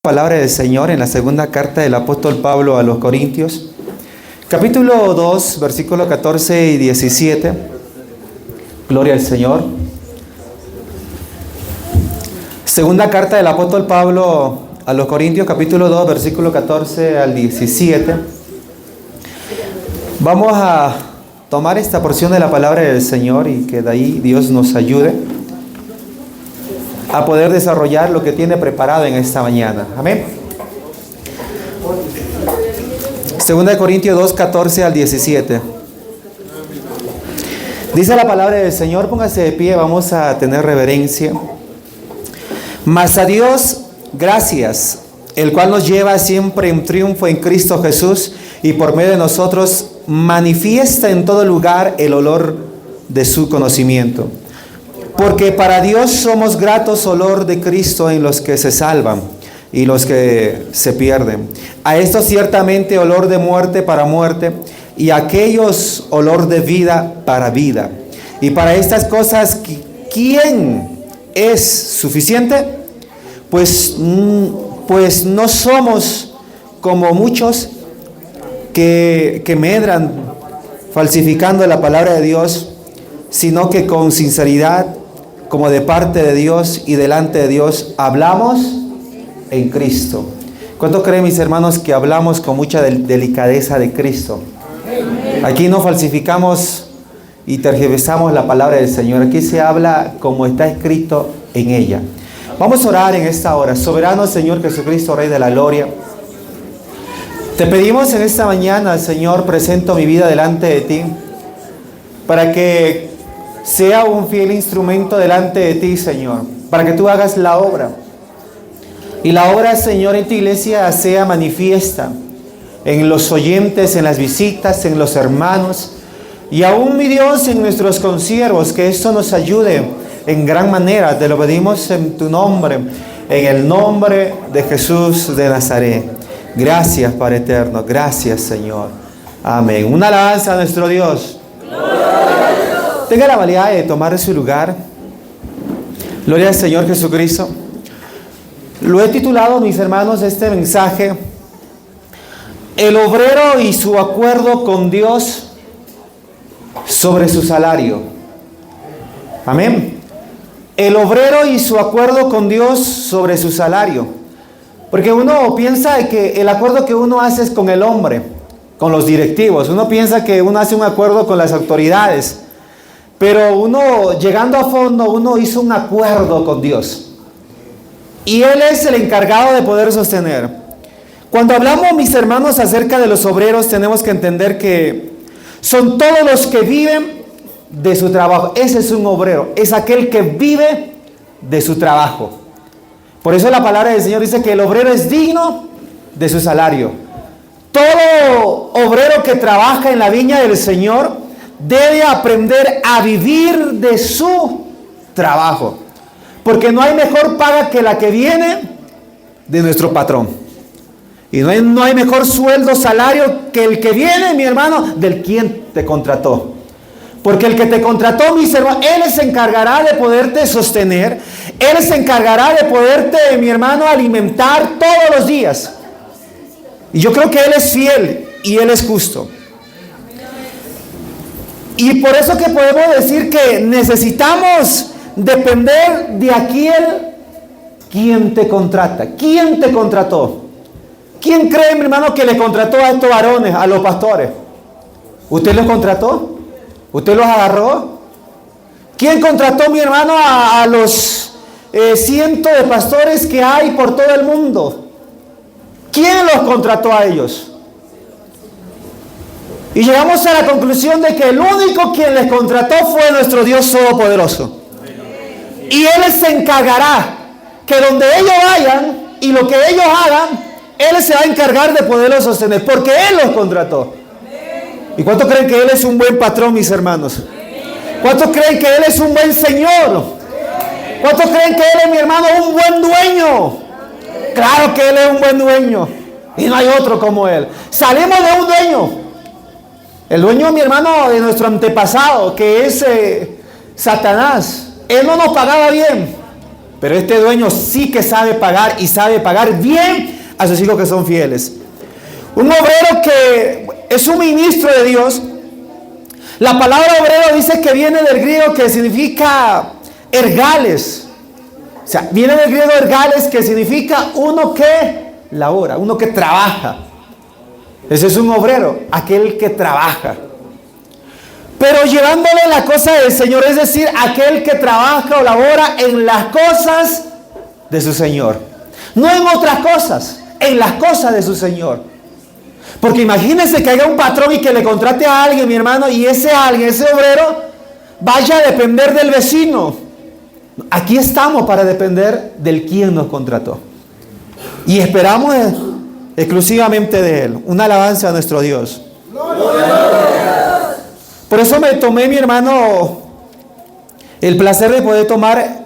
Palabra del Señor en la segunda carta del apóstol Pablo a los Corintios, capítulo 2, versículos 14 y 17. Gloria al Señor. Segunda carta del apóstol Pablo a los Corintios, capítulo 2, versículo 14 al 17. Vamos a tomar esta porción de la palabra del Señor y que de ahí Dios nos ayude a poder desarrollar lo que tiene preparado en esta mañana. Amén. Segunda de Corintios 2, 14 al 17. Dice la palabra del Señor, póngase de pie, vamos a tener reverencia. Mas a Dios, gracias, el cual nos lleva siempre en triunfo en Cristo Jesús y por medio de nosotros manifiesta en todo lugar el olor de su conocimiento. Porque para Dios somos gratos olor de Cristo en los que se salvan y los que se pierden. A estos ciertamente olor de muerte para muerte, y a aquellos olor de vida para vida. Y para estas cosas, ¿quién es suficiente? Pues no somos como muchos que medran falsificando la palabra de Dios, sino que con sinceridad, como de parte de Dios y delante de Dios, hablamos en Cristo. ¿Cuántos creen, mis hermanos, que hablamos con mucha delicadeza de Cristo? Aquí no falsificamos y tergiversamos la palabra del Señor. Aquí se habla como está escrito en ella. Vamos a orar en esta hora. Soberano Señor Jesucristo, Rey de la Gloria, te pedimos en esta mañana, Señor, presento mi vida delante de ti, para que sea un fiel instrumento delante de ti, Señor, para que tú hagas la obra. Y la obra, Señor, en tu iglesia sea manifiesta en los oyentes, en las visitas, en los hermanos, y aún, mi Dios, en nuestros consiervos, que esto nos ayude en gran manera. Te lo pedimos en tu nombre, en el nombre de Jesús de Nazaret. Gracias, Padre eterno. Gracias, Señor. Amén. Una alabanza a nuestro Dios. Tenga la valía de tomar su lugar. Gloria al Señor Jesucristo. Lo he titulado, mis hermanos, este mensaje: el obrero y su acuerdo con Dios sobre su salario. Amén. El obrero y su acuerdo con Dios sobre su salario. Porque uno piensa que el acuerdo que uno hace es con el hombre, con los directivos. Uno piensa que uno hace un acuerdo con las autoridades. Pero uno, llegando a fondo, uno hizo un acuerdo con Dios. Y Él es el encargado de poder sostener. Cuando hablamos, mis hermanos, acerca de los obreros, tenemos que entender que son todos los que viven de su trabajo. Ese es un obrero, es aquel que vive de su trabajo. Por eso la palabra del Señor dice que el obrero es digno de su salario. Todo obrero que trabaja en la viña del Señor debe aprender a vivir de su trabajo. Porque no hay mejor paga que la que viene de nuestro patrón. Y no hay mejor sueldo, salario que el que viene, mi hermano, del quien te contrató. Porque el que te contrató, mis hermanos, Él se encargará de poderte sostener. Él se encargará de poderte, mi hermano, alimentar todos los días. Y yo creo que Él es fiel y Él es justo. Y por eso que podemos decir que necesitamos depender de aquel quien te contrata. ¿Quién te contrató? ¿Quién cree, mi hermano, que le contrató a estos varones, a los pastores? ¿Usted los contrató? ¿Usted los agarró? ¿Quién contrató, mi hermano, a los cientos de pastores que hay por todo el mundo? ¿Quién los contrató a ellos? Y llegamos a la conclusión de que el único quien les contrató fue nuestro Dios Todopoderoso. Y Él se encargará que donde ellos vayan y lo que ellos hagan, Él se va a encargar de poderlos sostener, porque Él los contrató. ¿Y cuántos creen que Él es un buen patrón, mis hermanos? ¿Cuántos creen que Él es un buen Señor? ¿Cuántos creen que Él es, mi hermano, un buen dueño? Claro que Él es un buen dueño. Y no hay otro como Él. Salimos de un dueño. El dueño, mi hermano, de nuestro antepasado, que es Satanás. Él no nos pagaba bien. Pero este dueño sí que sabe pagar y sabe pagar bien a sus hijos que son fieles. Un obrero que es un ministro de Dios. La palabra obrero dice que viene del griego que significa ergales. O sea, viene del griego ergales que significa uno que labora, uno que trabaja. Ese es un obrero, aquel que trabaja. Pero llevándole la cosa del Señor, es decir, aquel que trabaja o labora en las cosas de su Señor. No en otras cosas, en las cosas de su Señor. Porque imagínense que haya un patrón y que le contrate a alguien, mi hermano, y ese alguien, ese obrero, vaya a depender del vecino. Aquí estamos para depender del quien nos contrató. Y esperamos exclusivamente de Él. Una alabanza a nuestro Dios. Por eso me tomé, mi hermano, el placer de poder tomar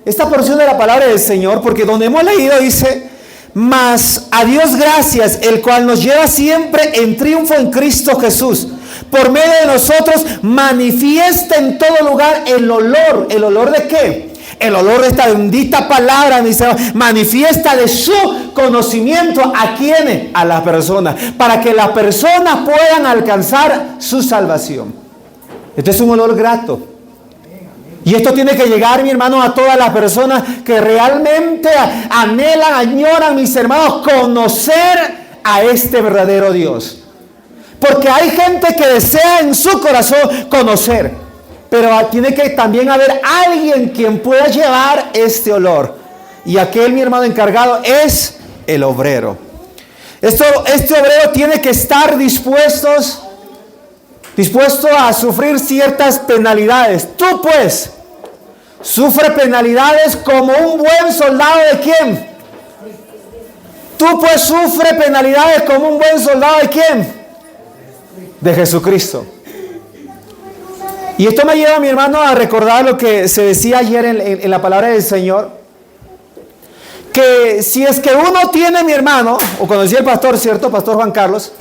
esta porción de la palabra del Señor, porque donde hemos leído dice: mas a Dios gracias, el cual nos lleva siempre en triunfo en Cristo Jesús. Por medio de nosotros manifiesta en todo lugar el olor. ¿El olor de qué? El olor de esta bendita palabra, mis hermanos, manifiesta de su conocimiento. ¿A quiénes? A las personas, para que las personas puedan alcanzar su salvación. Este es un olor grato. Y esto tiene que llegar, mi hermano, a todas las personas que realmente anhelan, añoran, mis hermanos, conocer a este verdadero Dios. Porque hay gente que desea en su corazón conocer, pero tiene que también haber alguien quien pueda llevar este olor. Y aquel, mi hermano, encargado es el obrero. Este obrero tiene que estar dispuesto a sufrir ciertas penalidades. Tú pues sufre penalidades como un buen soldado ¿de quién? Tú pues sufre penalidades como un buen soldado ¿de quién? De Jesucristo. Y esto me lleva, mi hermano, a recordar lo que se decía ayer en la palabra del Señor. Que si es que uno tiene, mi hermano, o cuando decía el pastor, ¿cierto? Pastor Juan Carlos,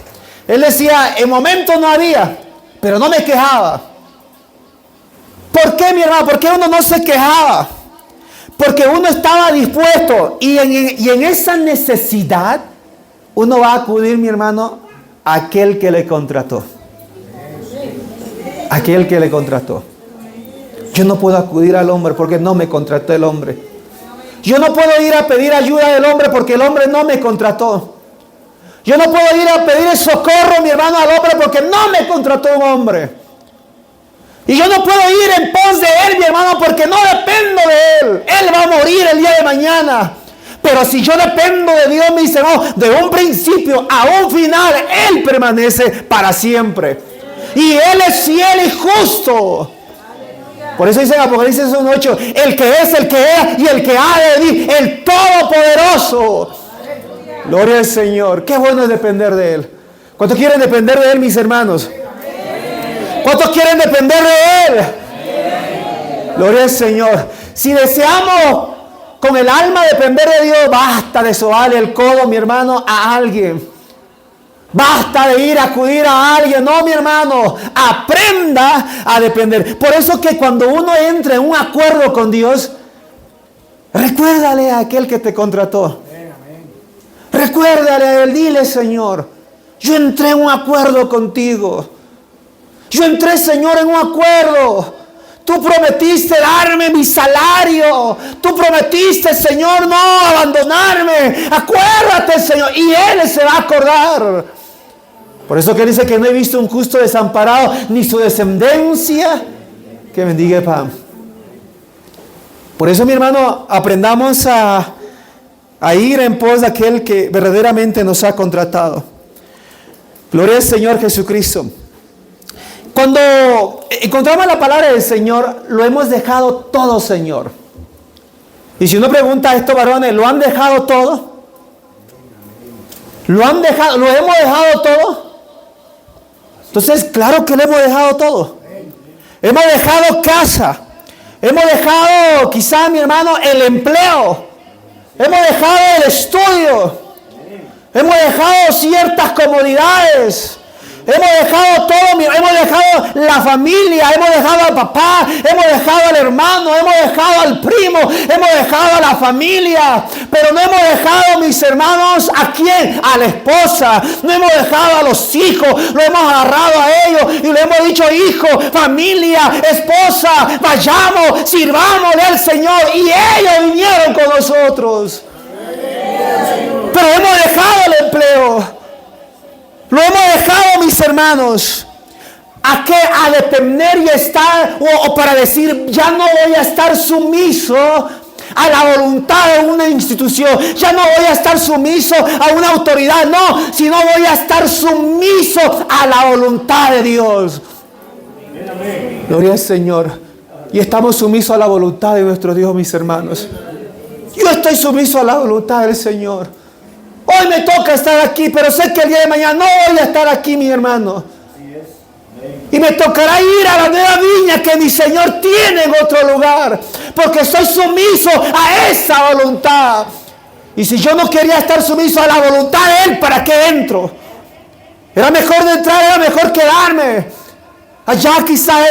él decía, en momento no había, pero no me quejaba. ¿Por qué, mi hermano? ¿Por qué uno no se quejaba? Porque uno estaba dispuesto y en esa necesidad uno va a acudir, mi hermano, a aquel que le contrató. Aquel que le contrató. Yo no puedo acudir al hombre porque no me contrató el hombre. Yo no puedo ir a pedir ayuda del hombre porque el hombre no me contrató. Yo no puedo ir a pedir el socorro, mi hermano, al hombre porque no me contrató un hombre. Y yo no puedo ir en pos de él, mi hermano, porque no dependo de él. Él va a morir el día de mañana. Pero si yo dependo de Dios, mis hermanos, de un principio a un final, Él permanece para siempre. Y Él es fiel y justo. Por eso dice en Apocalipsis 1:8, el que es, el que era y el que ha de venir, el Todopoderoso. Gloria al Señor. Qué bueno es depender de Él. ¿Cuántos quieren depender de Él, mis hermanos? ¿Cuántos quieren depender de Él? Gloria al Señor. Si deseamos con el alma depender de Dios, basta de sobarle el codo, mi hermano, a alguien. Basta de ir a acudir a alguien. No, mi hermano, aprenda a depender. Por eso que cuando uno entra en un acuerdo con Dios, recuérdale a aquel que te contrató. Recuérdale a él, dile, Señor, yo entré en un acuerdo contigo. Yo entré, Señor, en un acuerdo. Tú prometiste darme mi salario. Tú prometiste, Señor, no abandonarme. Acuérdate, Señor. Y Él se va a acordar. Por eso que Él dice que no he visto un justo desamparado, ni su descendencia que mendigue pan. Por eso, mi hermano, aprendamos a ir en pos de aquel que verdaderamente nos ha contratado. Gloria al Señor Jesucristo. Cuando encontramos la palabra del Señor, lo hemos dejado todo, Señor. Y si uno pregunta a estos varones, ¿lo han dejado todo? ¿Lo hemos dejado todo? Entonces, claro que lo hemos dejado todo. Hemos dejado casa. Hemos dejado, quizá, mi hermano, el empleo. Hemos dejado el estudio. Hemos dejado ciertas comodidades. Hemos dejado todo, hemos dejado la familia, hemos dejado al papá, hemos dejado al hermano, hemos dejado al primo, hemos dejado a la familia, pero no hemos dejado, mis hermanos, ¿a quién? A la esposa. No hemos dejado a los hijos, lo hemos agarrado a ellos y le hemos dicho: hijo, familia, esposa, vayamos, sirvámosle al Señor. Y ellos vinieron con nosotros. Pero hemos dejado el empleo. Lo hemos dejado, mis hermanos. ¿A qué? A depender y estar, o para decir: ya no voy a estar sumiso a la voluntad de una institución. Ya no voy a estar sumiso a una autoridad. No, sino voy a estar sumiso a la voluntad de Dios. Gloria al Señor. Y estamos sumisos a la voluntad de nuestro Dios, mis hermanos. Yo estoy sumiso a la voluntad del Señor. Hoy me toca estar aquí, pero sé que el día de mañana no voy a estar aquí, mi hermano. Y me tocará ir a la nueva viña que mi Señor tiene en otro lugar, porque soy sumiso a esa voluntad. Y si yo no quería estar sumiso a la voluntad de Él, ¿para qué entro? Era mejor de entrar, era mejor quedarme. Allá quizás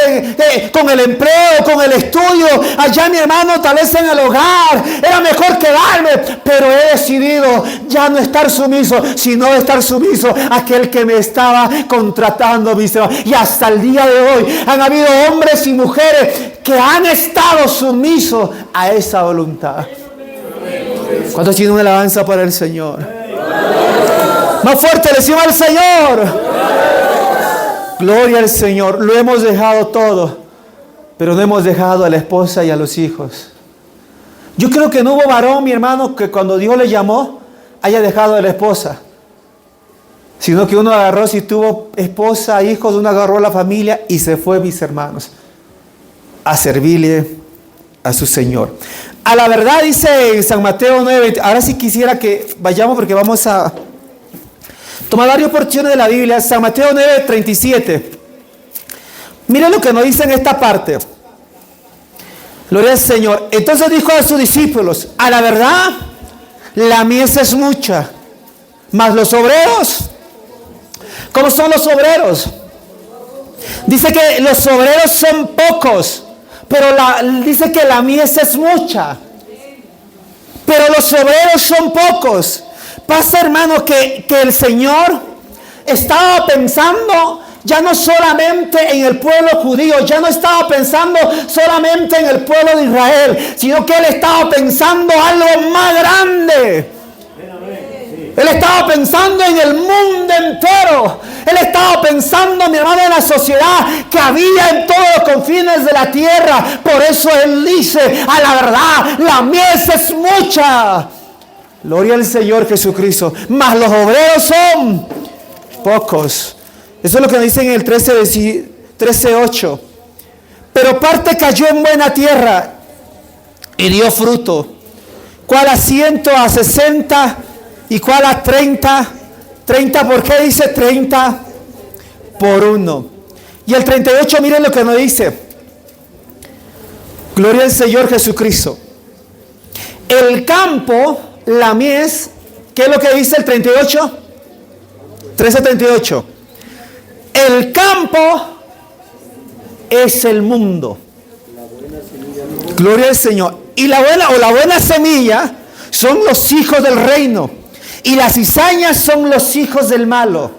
con el empleo, con el estudio, allá, mi hermano, tal vez en el hogar, era mejor quedarme, pero he decidido ya no estar sumiso, sino estar sumiso a aquel que me estaba contratando, mis hermanos. Y hasta el día de hoy han habido hombres y mujeres que han estado sumisos a esa voluntad. ¿Cuántos tienen una alabanza para el Señor? Más fuerte le decimos al Señor. Gloria al Señor. Lo hemos dejado todo, pero no hemos dejado a la esposa y a los hijos. Yo creo que no hubo varón, mi hermano, que cuando Dios le llamó haya dejado a la esposa, sino que uno agarró, si tuvo esposa, hijos, uno agarró a la familia y se fue, mis hermanos, a servirle a su Señor. A la verdad, dice en San Mateo 9, ahora sí quisiera que vayamos porque vamos a tomar varias porciones de la Biblia. San Mateo 9:37. Miren lo que nos dice en esta parte. Gloria al Señor. Entonces dijo a sus discípulos: a la verdad, la mies es mucha, mas los obreros, ¿cómo son los obreros? Dice que los obreros son pocos, pero dice que la mies es mucha, pero los obreros son pocos. Pasa, hermano, que el Señor estaba pensando ya no solamente en el pueblo judío, ya no estaba pensando solamente en el pueblo de Israel, sino que Él estaba pensando algo más grande. Él estaba pensando en el mundo entero. Él estaba pensando, mi hermano, en la sociedad que había en todos los confines de la tierra. Por eso Él dice: a la verdad, la mies es mucha. Gloria al Señor Jesucristo. Mas los obreros son pocos. Eso es lo que dicen en el 13:8. Pero parte cayó en buena tierra y dio fruto. ¿Cuál a 100, a 60 y cuál a 30? 30, ¿por qué dice 30? Por 1. Y el 38, miren lo que nos dice. Gloria al Señor Jesucristo. El campo, la mies, ¿qué es lo que dice el 38? 13:38. El campo es el mundo. Gloria al Señor. Y la buena semilla son los hijos del reino. Y las cizañas son los hijos del malo.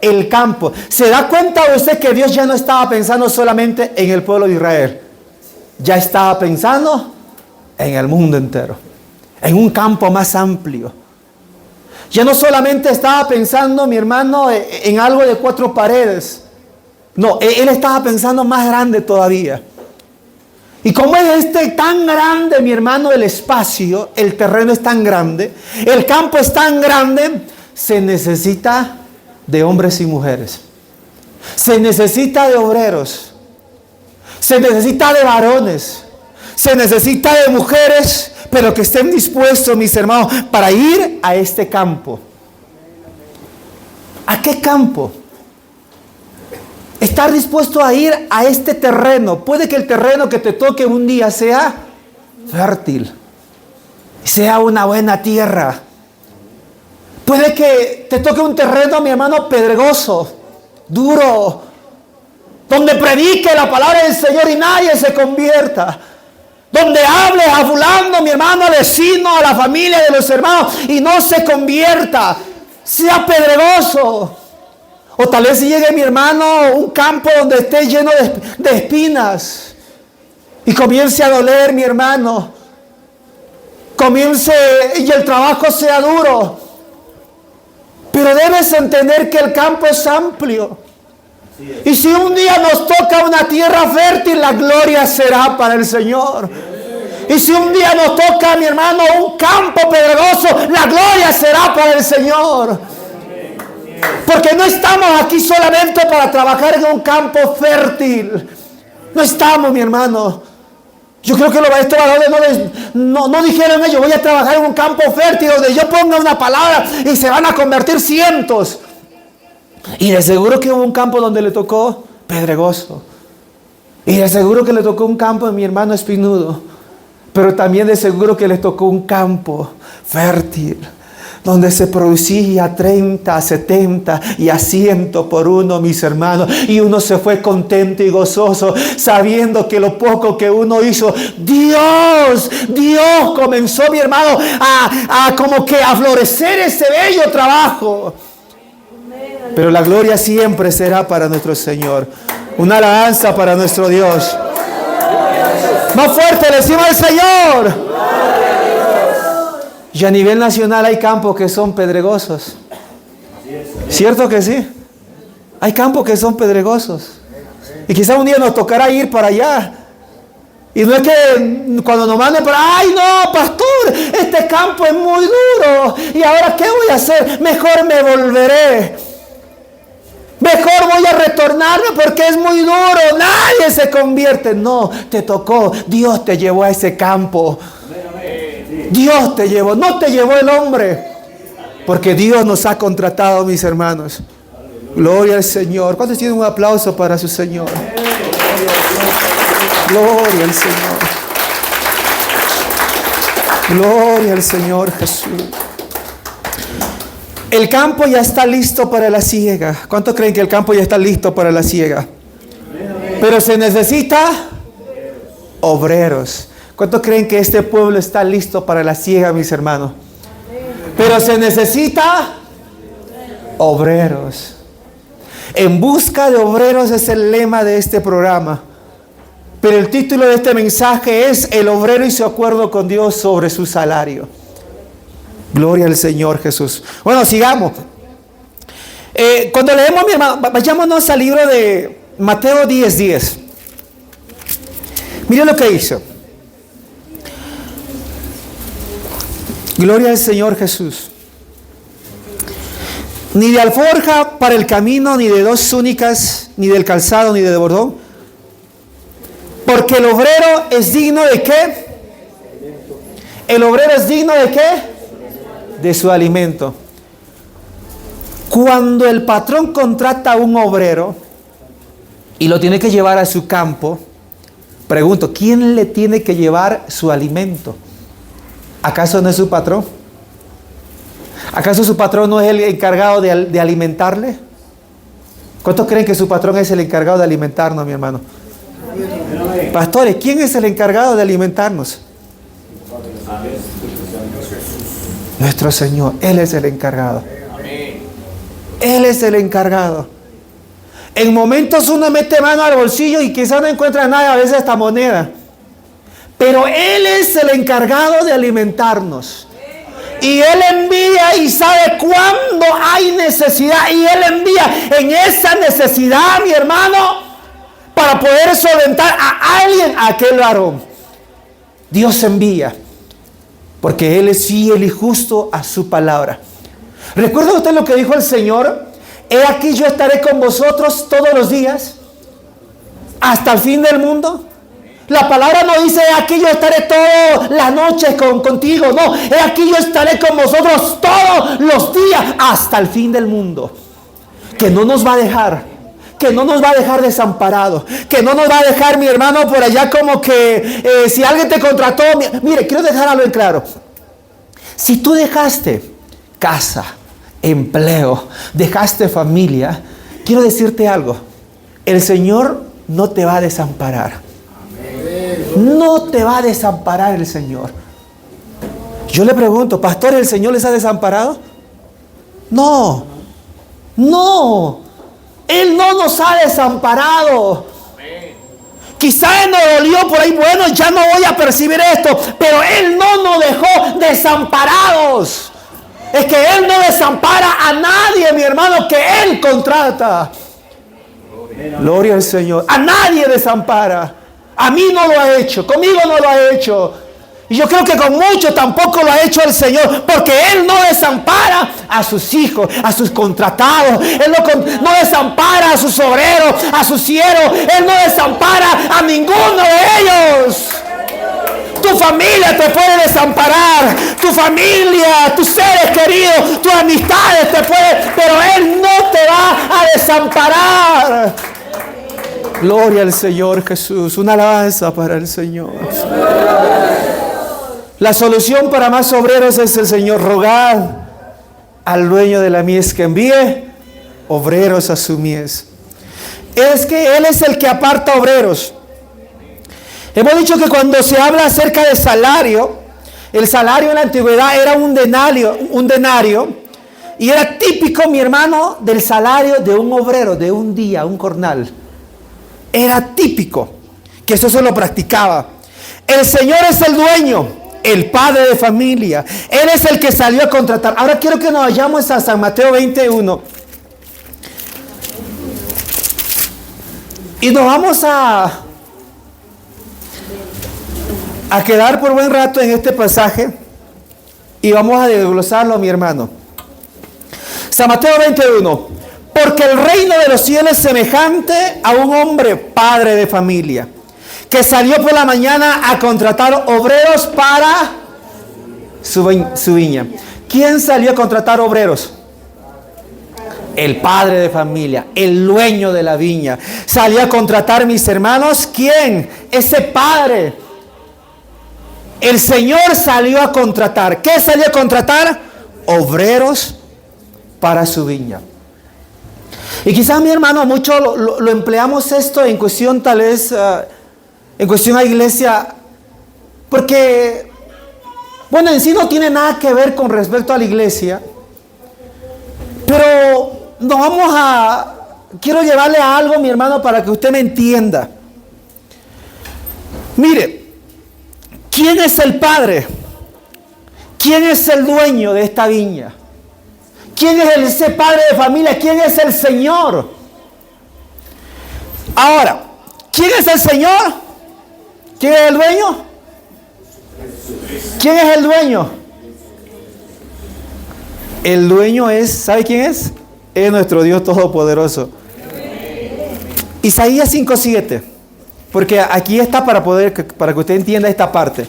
El campo. ¿Se da cuenta usted que Dios ya no estaba pensando solamente en el pueblo de Israel? Ya estaba pensando en el mundo entero, en un campo más amplio. Ya no solamente estaba pensando, mi hermano, en algo de 4 paredes. No, Él estaba pensando más grande todavía. Y como es tan grande, mi hermano, el espacio, el terreno es tan grande, el campo es tan grande, se necesita de hombres y mujeres. Se necesita de obreros. Se necesita de varones. Se necesita de mujeres, pero que estén dispuestos, mis hermanos, para ir a este campo. ¿A qué campo? Estar dispuesto a ir a este terreno. Puede que el terreno que te toque un día sea fértil, sea una buena tierra. Puede que te toque un terreno, mi hermano, pedregoso, duro, donde predique la palabra del Señor y nadie se convierta. Donde hable a fulano, mi hermano, al vecino, a la familia de los hermanos y no se convierta. Sea pedregoso. O tal vez si llegue mi hermano a un campo donde esté lleno de espinas y comience a doler mi hermano. Comience y el trabajo sea duro. Pero debes entender que el campo es amplio. Y si un día nos toca una tierra fértil, la gloria será para el Señor. Y si un día nos toca, mi hermano, un campo pedregoso, la gloria será para el Señor. Porque no estamos aquí solamente para trabajar en un campo fértil. No estamos, mi hermano. Yo creo que estos valores no dijeron ellos, voy a trabajar en un campo fértil donde yo ponga una palabra y se van a convertir cientos. Y de seguro que hubo un campo donde le tocó pedregoso. Y de seguro que le tocó un campo de mi hermano espinudo. Pero también de seguro que le tocó un campo fértil, donde se producía 30, 70 y a 100 por uno, mis hermanos. Y uno se fue contento y gozoso, sabiendo que lo poco que uno hizo, Dios comenzó, mi hermano, a como que a florecer ese bello trabajo. Pero la gloria siempre será para nuestro Señor. Una alabanza para nuestro Dios. Más fuerte le decimos al Señor. Y a nivel nacional hay campos que son pedregosos. ¿Cierto que sí? Hay campos que son pedregosos. Y quizá un día nos tocará ir para allá. Y no es que cuando nos manden para, ay no, pastor, este campo es muy duro. ¿Y ahora qué voy a hacer? Mejor me volveré. Mejor voy a retornarme porque es muy duro. Nadie se convierte. No, te tocó. Dios te llevó a ese campo. Dios te llevó. No te llevó el hombre. Porque Dios nos ha contratado, mis hermanos. Gloria al Señor. ¿Cuántos tienen un aplauso para su Señor? Gloria al Señor. Gloria al Señor Jesús. El campo ya está listo para la siega. ¿Cuántos creen que el campo ya está listo para la siega? Pero se necesita obreros. ¿Cuántos creen que este pueblo está listo para la siega, mis hermanos? Pero se necesita obreros. En busca de obreros es el lema de este programa. Pero el título de este mensaje es El obrero y su acuerdo con Dios sobre su salario. Gloria al Señor Jesús. Bueno, sigamos. Cuando leemos, mi hermano, vayámonos al libro de Mateo 10:10. Mire lo que hizo. Gloria al Señor Jesús. Ni de alforja para el camino, ni de 2 túnicas, ni del calzado, ni de bordón. Porque el obrero es digno de ¿qué? El obrero es digno de ¿qué? De su alimento. Cuando el patrón contrata a un obrero y lo tiene que llevar a su campo, pregunto, ¿quién le tiene que llevar su alimento? ¿Acaso no es su patrón? ¿Acaso su patrón no es el encargado de alimentarle? ¿Cuántos creen que su patrón es el encargado de alimentarnos, mi hermano? Pastores, ¿quién es el encargado de alimentarnos? Nuestro Señor, Él es el encargado. Él es el encargado. En momentos uno mete mano al bolsillo y quizás no encuentra nada, a veces hasta moneda. Pero Él es el encargado de alimentarnos. Y Él envía y sabe cuándo hay necesidad. Y Él envía en esa necesidad, mi hermano, para poder solventar a alguien, a aquel varón. Dios envía. Porque Él es fiel y justo a su palabra. ¿Recuerda usted lo que dijo el Señor? He aquí yo estaré con vosotros todos los días, hasta el fin del mundo. La palabra no dice, he aquí yo estaré todas las noches contigo. No, he aquí yo estaré con vosotros todos los días, hasta el fin del mundo. Que no nos va a dejar. Que no nos va a dejar desamparados, que no nos va a dejar, mi hermano, por allá como que si alguien te contrató. Mire, quiero dejar algo en claro. Si tú dejaste casa, empleo, dejaste familia, quiero decirte algo. El Señor no te va a desamparar. No te va a desamparar el Señor. Yo le pregunto, pastor, ¿el Señor les ha desamparado? No. No. Él no nos ha desamparado. Quizá Él nos dolió por ahí, bueno, ya no voy a percibir esto, pero Él no nos dejó desamparados. Es que Él no desampara a nadie, mi hermano, que Él contrata. Gloria al Señor. A nadie desampara. A mí no lo ha hecho, conmigo no lo ha hecho. Y yo creo que con muchos tampoco lo ha hecho el Señor, porque Él no desampara a sus hijos, a sus contratados. Él no desampara a sus obreros, a sus siervos. Él no desampara a ninguno de ellos. Tu familia te puede desamparar, tu familia, tus seres queridos, tus amistades te pueden, pero Él no te va a desamparar. Gloria al Señor Jesús. Una alabanza para el Señor. La solución para más obreros es el Señor. Rogad al dueño de la mies que envíe obreros a su mies. Es que Él es el que aparta obreros. Hemos dicho que cuando se habla acerca de salario, el salario en la antigüedad era un denario, y era típico, mi hermano, del salario de un obrero, de un día, un jornal. Era típico que eso se lo practicaba. El Señor es el dueño, el padre de familia. Él es el que salió a contratar. Ahora quiero que nos vayamos a San Mateo 21. Y nos vamos a quedar por buen rato en este pasaje. Y vamos a desglosarlo, mi hermano. San Mateo 21. Porque el reino de los cielos es semejante a un hombre, padre de familia, que salió por la mañana a contratar obreros para su viña. ¿Quién salió a contratar obreros? El padre de familia, el dueño de la viña. Salió a contratar, mis hermanos, ¿quién? Ese padre. El Señor salió a contratar. ¿Qué salió a contratar? Obreros para su viña. Y quizás, mi hermano, mucho lo empleamos esto en cuestión tal vez, en cuestión a iglesia, porque, bueno, en sí no tiene nada que ver con respecto a la iglesia, pero quiero llevarle a algo, mi hermano, para que usted me entienda. Mire, ¿quién es el padre? ¿Quién es el dueño de esta viña? ¿Quién es ese padre de familia? ¿Quién es el Señor? Ahora, ¿quién es el Señor? ¿Quién es el dueño? ¿Quién es el dueño? El dueño es, ¿sabe quién es? Es nuestro Dios Todopoderoso. Isaías 5:7. Porque aquí está para que usted entienda esta parte.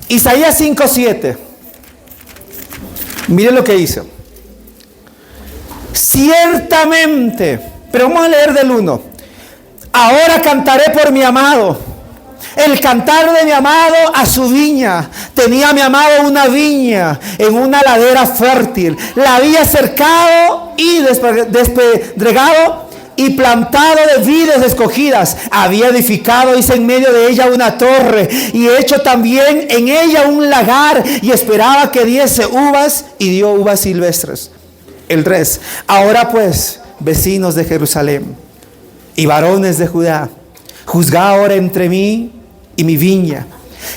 Isaías 5:7. Mire lo que dice. Ciertamente, pero vamos a leer del 1. Ahora cantaré por mi amado, el cantar de mi amado a su viña. Tenía mi amado una viña en una ladera fértil. La había cercado y despedregado y plantado de vides escogidas. Había edificado, hizo en medio de ella una torre y hecho también en ella un lagar, y esperaba que diese uvas, y dio uvas silvestres. El 3. Ahora pues, vecinos de Jerusalén y varones de Judá, juzgad ahora entre mí y mi viña.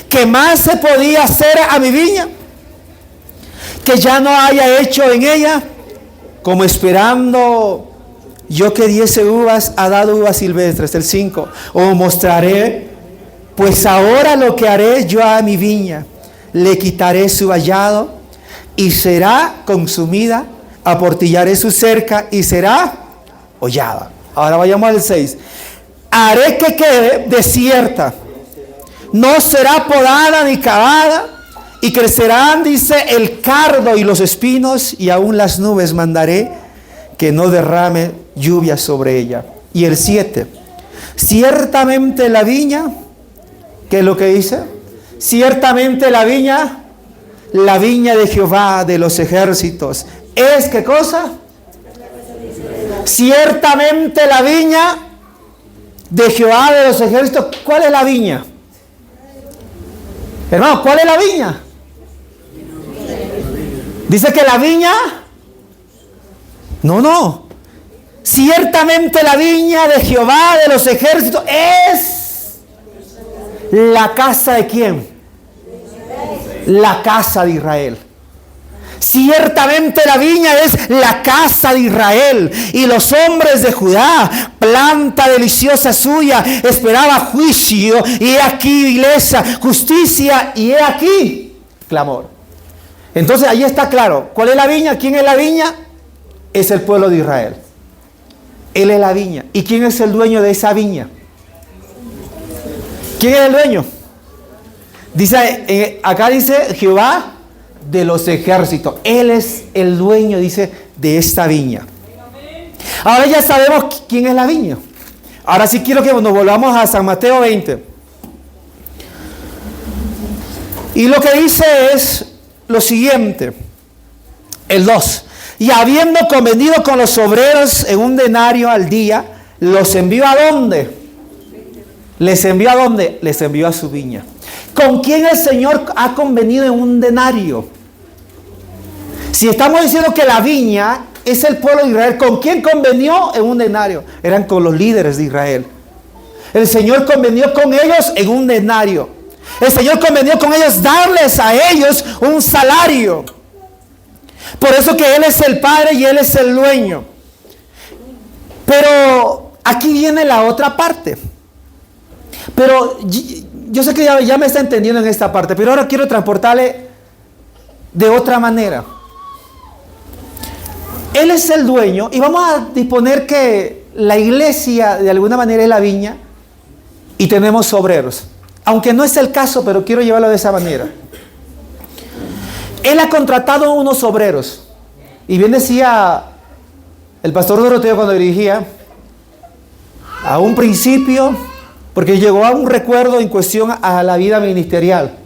¿Qué más se podía hacer a mi viña que ya no haya hecho en ella? Como esperando yo que diese uvas, ha dado uvas silvestres. El 5. Os mostraré pues ahora lo que haré yo a mi viña. Le quitaré su vallado y será consumida. Aportillaré su cerca y será hollada. Ahora vayamos al 6. Haré que quede desierta, no será podada ni cavada, y crecerán, dice, el cardo y los espinos, y aún las nubes mandaré que no derrame lluvia sobre ella. Y el 7. Ciertamente la viña, ¿qué es lo que dice? Ciertamente la viña de Jehová de los ejércitos. ¿Es qué cosa? Ciertamente la viña de Jehová de los ejércitos. ¿Cuál es la viña? Hermano, ¿cuál es la viña? Dice que la viña. No. Ciertamente la viña de Jehová de los ejércitos es la casa de ¿quién? La casa de Israel. Ciertamente la viña es la casa de Israel, y los hombres de Judá, planta deliciosa suya, esperaba juicio, y he aquí vileza, justicia, y he aquí clamor. Entonces ahí está claro, ¿cuál es la viña? ¿Quién es la viña? Es el pueblo de Israel. Él es la viña. ¿Y quién es el dueño de esa viña? ¿Quién es el dueño? Dice, acá dice Jehová de los ejércitos. Él es el dueño, dice, de esta viña. Ahora ya sabemos quién es la viña. Ahora sí quiero que nos volvamos a San Mateo 20. Y lo que dice es lo siguiente, el 2. Y habiendo convenido con los obreros en un denario al día, los envió ¿a dónde? ¿Les envió a dónde? Les envió a su viña. ¿Con quién el Señor ha convenido en un denario? Si estamos diciendo que la viña es el pueblo de Israel, ¿con quién convenió en un denario? Eran con los líderes de Israel. El Señor convenió con ellos en un denario. El Señor convenió con ellos darles a ellos un salario. Por eso que Él es el Padre y Él es el dueño. Pero aquí viene la otra parte. Pero yo sé que ya me está entendiendo en esta parte, pero ahora quiero transportarle de otra manera. Él es el dueño y vamos a disponer que la iglesia de alguna manera es la viña y tenemos obreros. Aunque no es el caso, pero quiero llevarlo de esa manera. Él ha contratado unos obreros. Y bien decía el pastor Doroteo cuando dirigía, a un principio, porque llegó a un recuerdo en cuestión a la vida ministerial.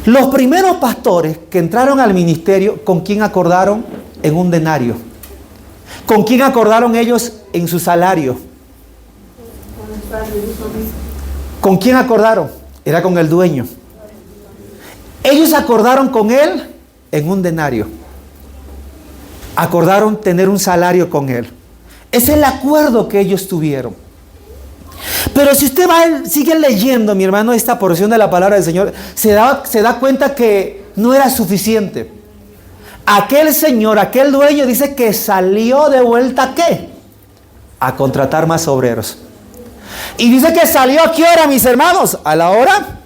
Los primeros pastores que entraron al ministerio, ¿con quién acordaron? En un denario. ¿Con quién acordaron ellos en su salario? ¿Con quién acordaron? Era con el dueño. Ellos acordaron con él en un denario. Acordaron tener un salario con él. Es el acuerdo que ellos tuvieron. Pero si usted sigue leyendo, mi hermano, esta porción de la palabra del Señor, se da cuenta que no era suficiente. Aquel señor, aquel dueño, dice que salió de vuelta ¿a qué? A contratar más obreros. Y dice que salió ¿a qué hora, mis hermanos? A la hora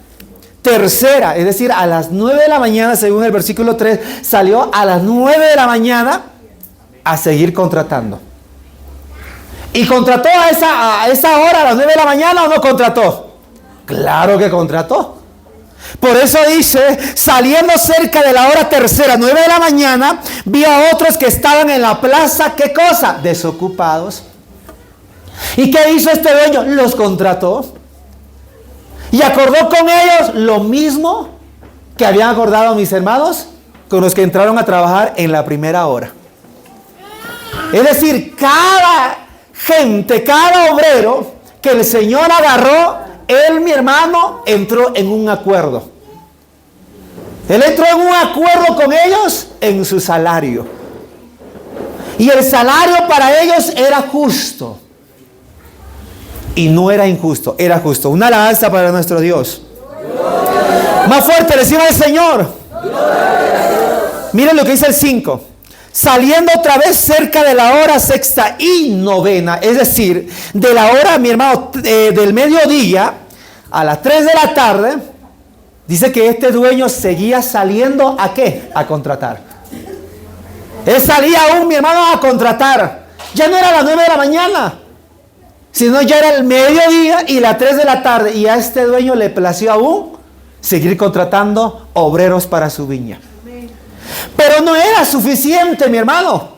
tercera, es decir, a las 9 de la mañana, según el versículo 3, salió a las 9 de la mañana a seguir contratando. ¿Y contrató a esa hora, a las 9 de la mañana, o no contrató? Claro que contrató. Por eso dice, saliendo cerca de la hora tercera, 9 de la mañana, vio a otros que estaban en la plaza, ¿qué cosa? Desocupados. ¿Y qué hizo este dueño? Los contrató. Y acordó con ellos lo mismo que habían acordado mis hermanos con los que entraron a trabajar en la primera hora. Es decir, cada gente, cada obrero que el Señor agarró, él, mi hermano, entró en un acuerdo. Él entró en un acuerdo con ellos en su salario. Y el salario para ellos era justo. Y no era injusto, era justo. Una alabanza para nuestro Dios. Más fuerte, decimos al Señor. Miren lo que dice el 5. Saliendo otra vez cerca de la hora sexta y novena, es decir, de la hora, mi hermano, del mediodía a las 3 de la tarde, dice que este dueño seguía saliendo ¿a qué? A contratar. Él salía aún, mi hermano, a contratar. Ya no era las 9 de la mañana, sino ya era el mediodía y las 3 de la tarde. Y a este dueño le plació aún seguir contratando obreros para su viña. Pero no era suficiente, mi hermano.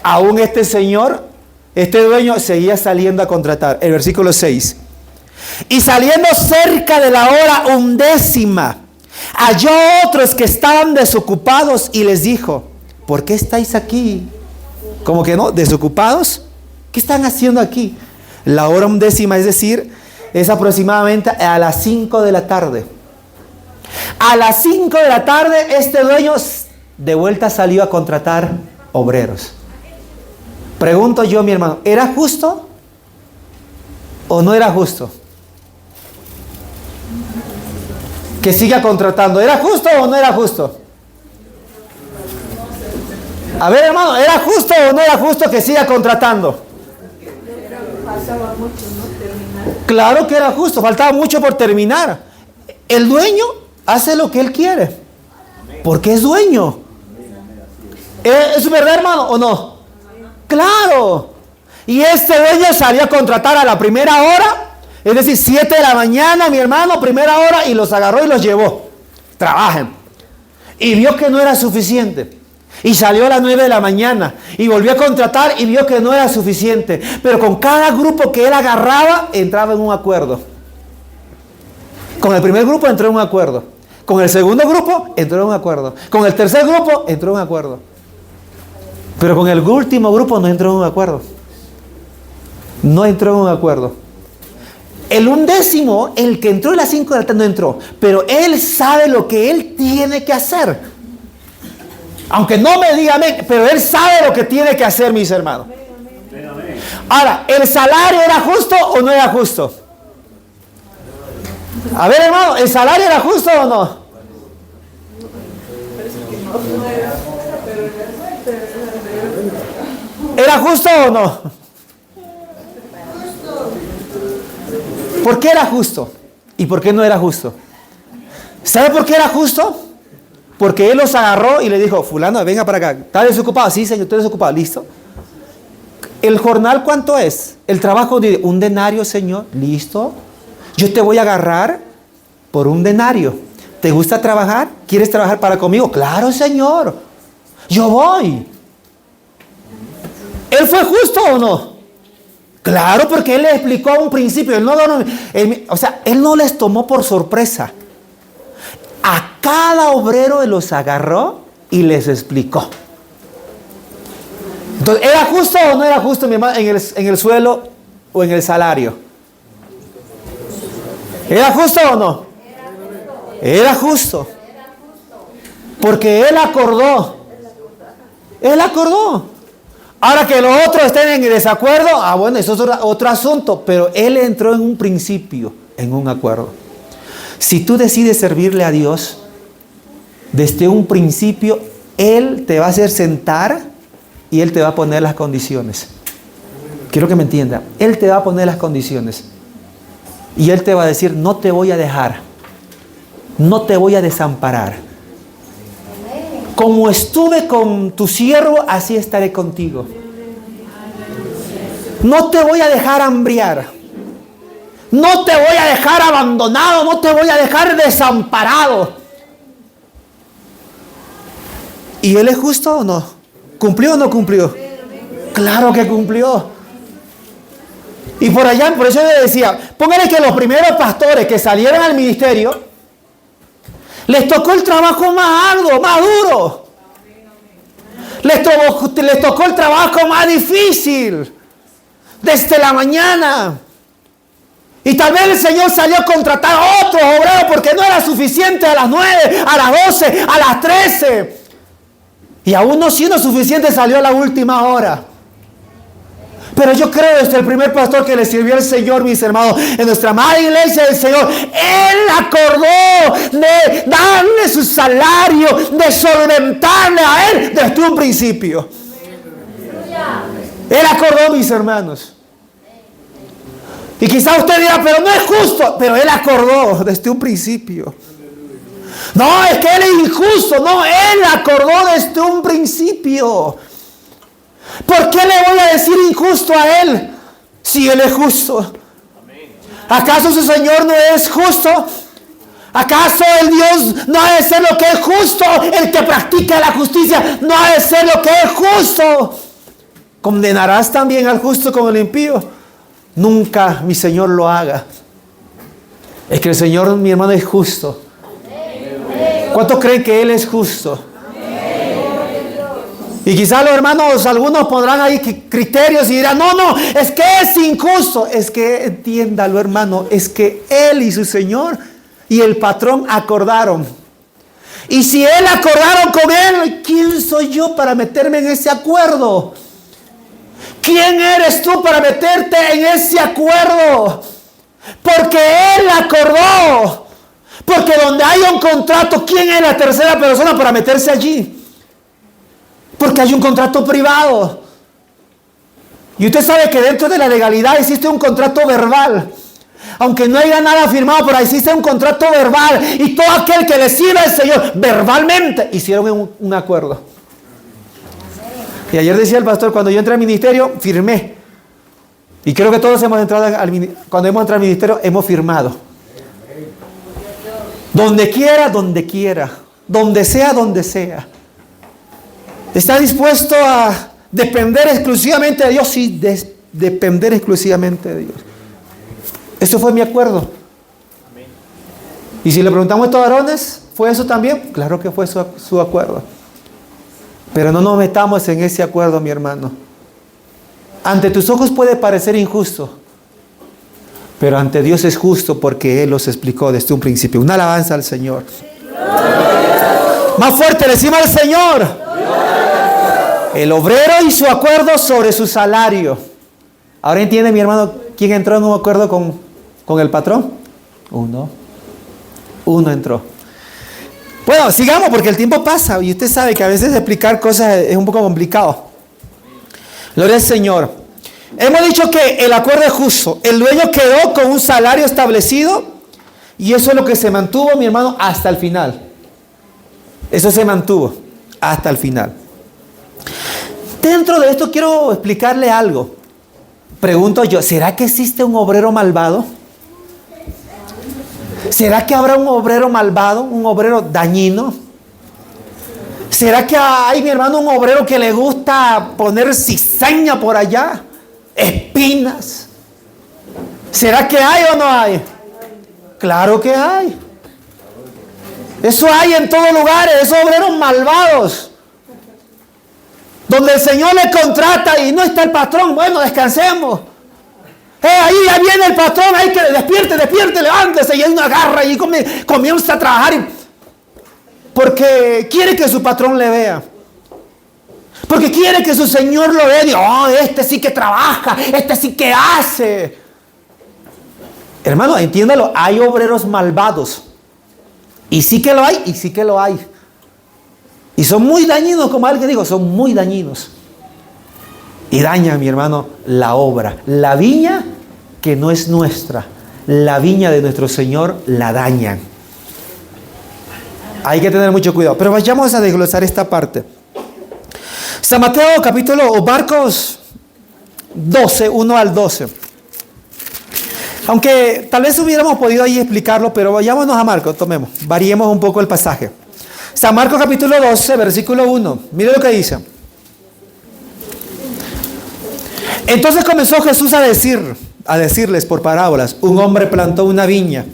Aún este señor, este dueño, seguía saliendo a contratar. El versículo 6. Y saliendo cerca de la hora 11, halló otros que estaban desocupados y les dijo: ¿por qué estáis aquí Como que no, desocupados. ¿Qué están haciendo aquí? La hora 11, es decir, es aproximadamente a las 5 de la tarde. A las 5 de la tarde este dueño de vuelta salió a contratar obreros. Pregunto yo, mi hermano, ¿era justo o no era justo que siga contratando? ¿Era justo o no era justo? A ver, hermano, ¿era justo o no era justo que siga contratando? Claro que era justo, faltaba mucho por terminar. El dueño hace lo que él quiere, porque es dueño. ¿Es verdad, hermano, o no? Claro. Y este dueño salió a contratar a la primera hora, es decir, 7 de la mañana, mi hermano, primera hora, y los agarró y los llevó. Trabajen. Y vio que no era suficiente. Y salió a las 9 de la mañana y volvió a contratar y vio que no era suficiente. Pero con cada grupo que él agarraba, entraba en un acuerdo. Con el primer grupo entró en un acuerdo. Con el segundo grupo entró en un acuerdo. Con el tercer grupo entró en un acuerdo. Pero con el último grupo no entró en un acuerdo. No entró en un acuerdo. El 11, el que entró a las 5 de la tarde, no entró. Pero él sabe lo que él tiene que hacer. Aunque no me diga amén, pero él sabe lo que tiene que hacer, mis hermanos. Ahora, ¿el salario era justo o no era justo? A ver, hermano, ¿el salario era justo o no? ¿Era justo o no? ¿Por qué era justo? ¿Y por qué no era justo? ¿Sabe por qué era justo? Porque él los agarró y le dijo, fulano, venga para acá. ¿Está desocupado? Sí, señor, estoy desocupado. ¿Listo? ¿El jornal cuánto es? El trabajo de 1 denario, señor. ¿Listo? Yo te voy a agarrar por 1 denario. ¿Te gusta trabajar? ¿Quieres trabajar para conmigo? Claro, señor. Yo voy. ¿Él fue justo o no? Claro, porque él le explicó a un principio. Él no les tomó por sorpresa. A cada obrero los agarró y les explicó. Entonces, ¿era justo o no era justo, mi hermano, en el suelo o en el salario? ¿Era justo o no? Era justo. Porque él acordó. Él acordó. Ahora que los otros estén en desacuerdo, bueno, eso es otro asunto. Pero él entró en un principio, en un acuerdo. Si tú decides servirle a Dios, desde un principio, Él te va a hacer sentar y Él te va a poner las condiciones. Quiero que me entienda. Él te va a poner las condiciones. Y Él te va a decir, no te voy a dejar. No te voy a desamparar. Como estuve con tu siervo, así estaré contigo. No te voy a dejar hambriar. No te voy a dejar abandonado, no te voy a dejar desamparado. ¿Y él es justo o no? ¿Cumplió o no cumplió? Claro que cumplió. Y por allá, por eso yo decía, póngale que los primeros pastores que salieron al ministerio, les tocó el trabajo más arduo, más duro. Les tocó el trabajo más difícil. Desde la mañana. Y tal vez el Señor salió a contratar a otros obreros porque no era suficiente a las 9, a las 12, a las 13. Y aún no siendo suficiente salió a la última hora. Pero yo creo desde el primer pastor que le sirvió al Señor, mis hermanos, en nuestra amada iglesia del Señor, Él acordó de darle su salario, de solventarle a Él desde un principio. Él acordó, mis hermanos. Y quizá usted dirá, pero no es justo. Pero Él acordó desde un principio. No, es que Él es injusto. No, Él acordó desde un principio. ¿Por qué le voy a decir injusto a Él si Él es justo? ¿Acaso su Señor no es justo? ¿Acaso el Dios no ha de ser lo que es justo? El que practica la justicia no ha de ser lo que es justo. ¿Condenarás también al justo con el impío? Nunca, mi Señor, lo haga. Es que el Señor, mi hermano, es justo. ¿Cuántos creen que Él es justo? Y quizás los hermanos, algunos pondrán ahí criterios y dirán, no, es que es injusto. Es que entiéndalo, hermano, es que él y su señor y el patrón acordaron. Y si él acordaron con él, ¿quién soy yo para meterme en ese acuerdo? ¿Quién eres tú para meterte en ese acuerdo? Porque él acordó. Porque donde hay un contrato, ¿quién es la tercera persona para meterse allí? Porque hay un contrato privado. Y usted sabe que dentro de la legalidad existe un contrato verbal. Aunque no haya nada firmado, pero existe un contrato verbal. Y todo aquel que le sirve al Señor verbalmente hicieron un acuerdo. Y ayer decía el pastor, cuando yo entré al ministerio, firmé. Y creo que todos hemos entrado cuando hemos entrado al ministerio, hemos firmado. Donde quiera, donde quiera. Donde sea, donde sea. ¿Está dispuesto a depender exclusivamente de Dios? Sí, depender exclusivamente de Dios. Eso fue mi acuerdo. Y si le preguntamos a estos varones, ¿fue eso también? Claro que fue su acuerdo. Pero no nos metamos en ese acuerdo, mi hermano. Ante tus ojos puede parecer injusto, pero ante Dios es justo porque Él los explicó desde un principio. Una alabanza al Señor. Más fuerte, le decimos al Señor. El obrero y su acuerdo sobre su salario. Ahora entiende, mi hermano, ¿quién entró en un acuerdo con el patrón? Uno entró. Bueno, sigamos porque el tiempo pasa y usted sabe que a veces explicar cosas es un poco complicado. Gloria al Señor. Hemos dicho que el acuerdo es justo. El dueño quedó con un salario establecido y eso es lo que se mantuvo, mi hermano, hasta el final. Eso se mantuvo hasta el final. Dentro de esto quiero explicarle algo. Pregunto yo, ¿será que existe un obrero malvado? ¿Será que habrá un obrero malvado, un obrero dañino? ¿Será que hay, mi hermano, un obrero que le gusta poner cizaña por allá? Espinas. ¿Será que hay o no hay? Claro que hay. Eso hay en todos lugares, esos obreros malvados. Donde el Señor le contrata y no está el patrón, bueno, descansemos. Ahí ya viene el patrón, ahí que despierte, levántese, y él no agarra y comienza a trabajar. Porque quiere que su patrón le vea. Porque quiere que su Señor lo vea. Y, este sí que trabaja, este sí que hace. Hermano, entiéndalo, hay obreros malvados. Y sí que lo hay, y sí que lo hay. Y son muy dañinos, como alguien dijo, son muy dañinos. Y daña, mi hermano, la obra. La viña que no es nuestra, la viña de nuestro Señor, la dañan. Hay que tener mucho cuidado. Pero vayamos a desglosar esta parte. San Mateo o Marcos 12, 1 al 12. Aunque tal vez hubiéramos podido ahí explicarlo, pero vayámonos a Marcos, variemos un poco el pasaje. San Marcos capítulo 12, versículo 1. Mire lo que dice. Entonces comenzó Jesús a decirles por parábolas: un hombre plantó una viña,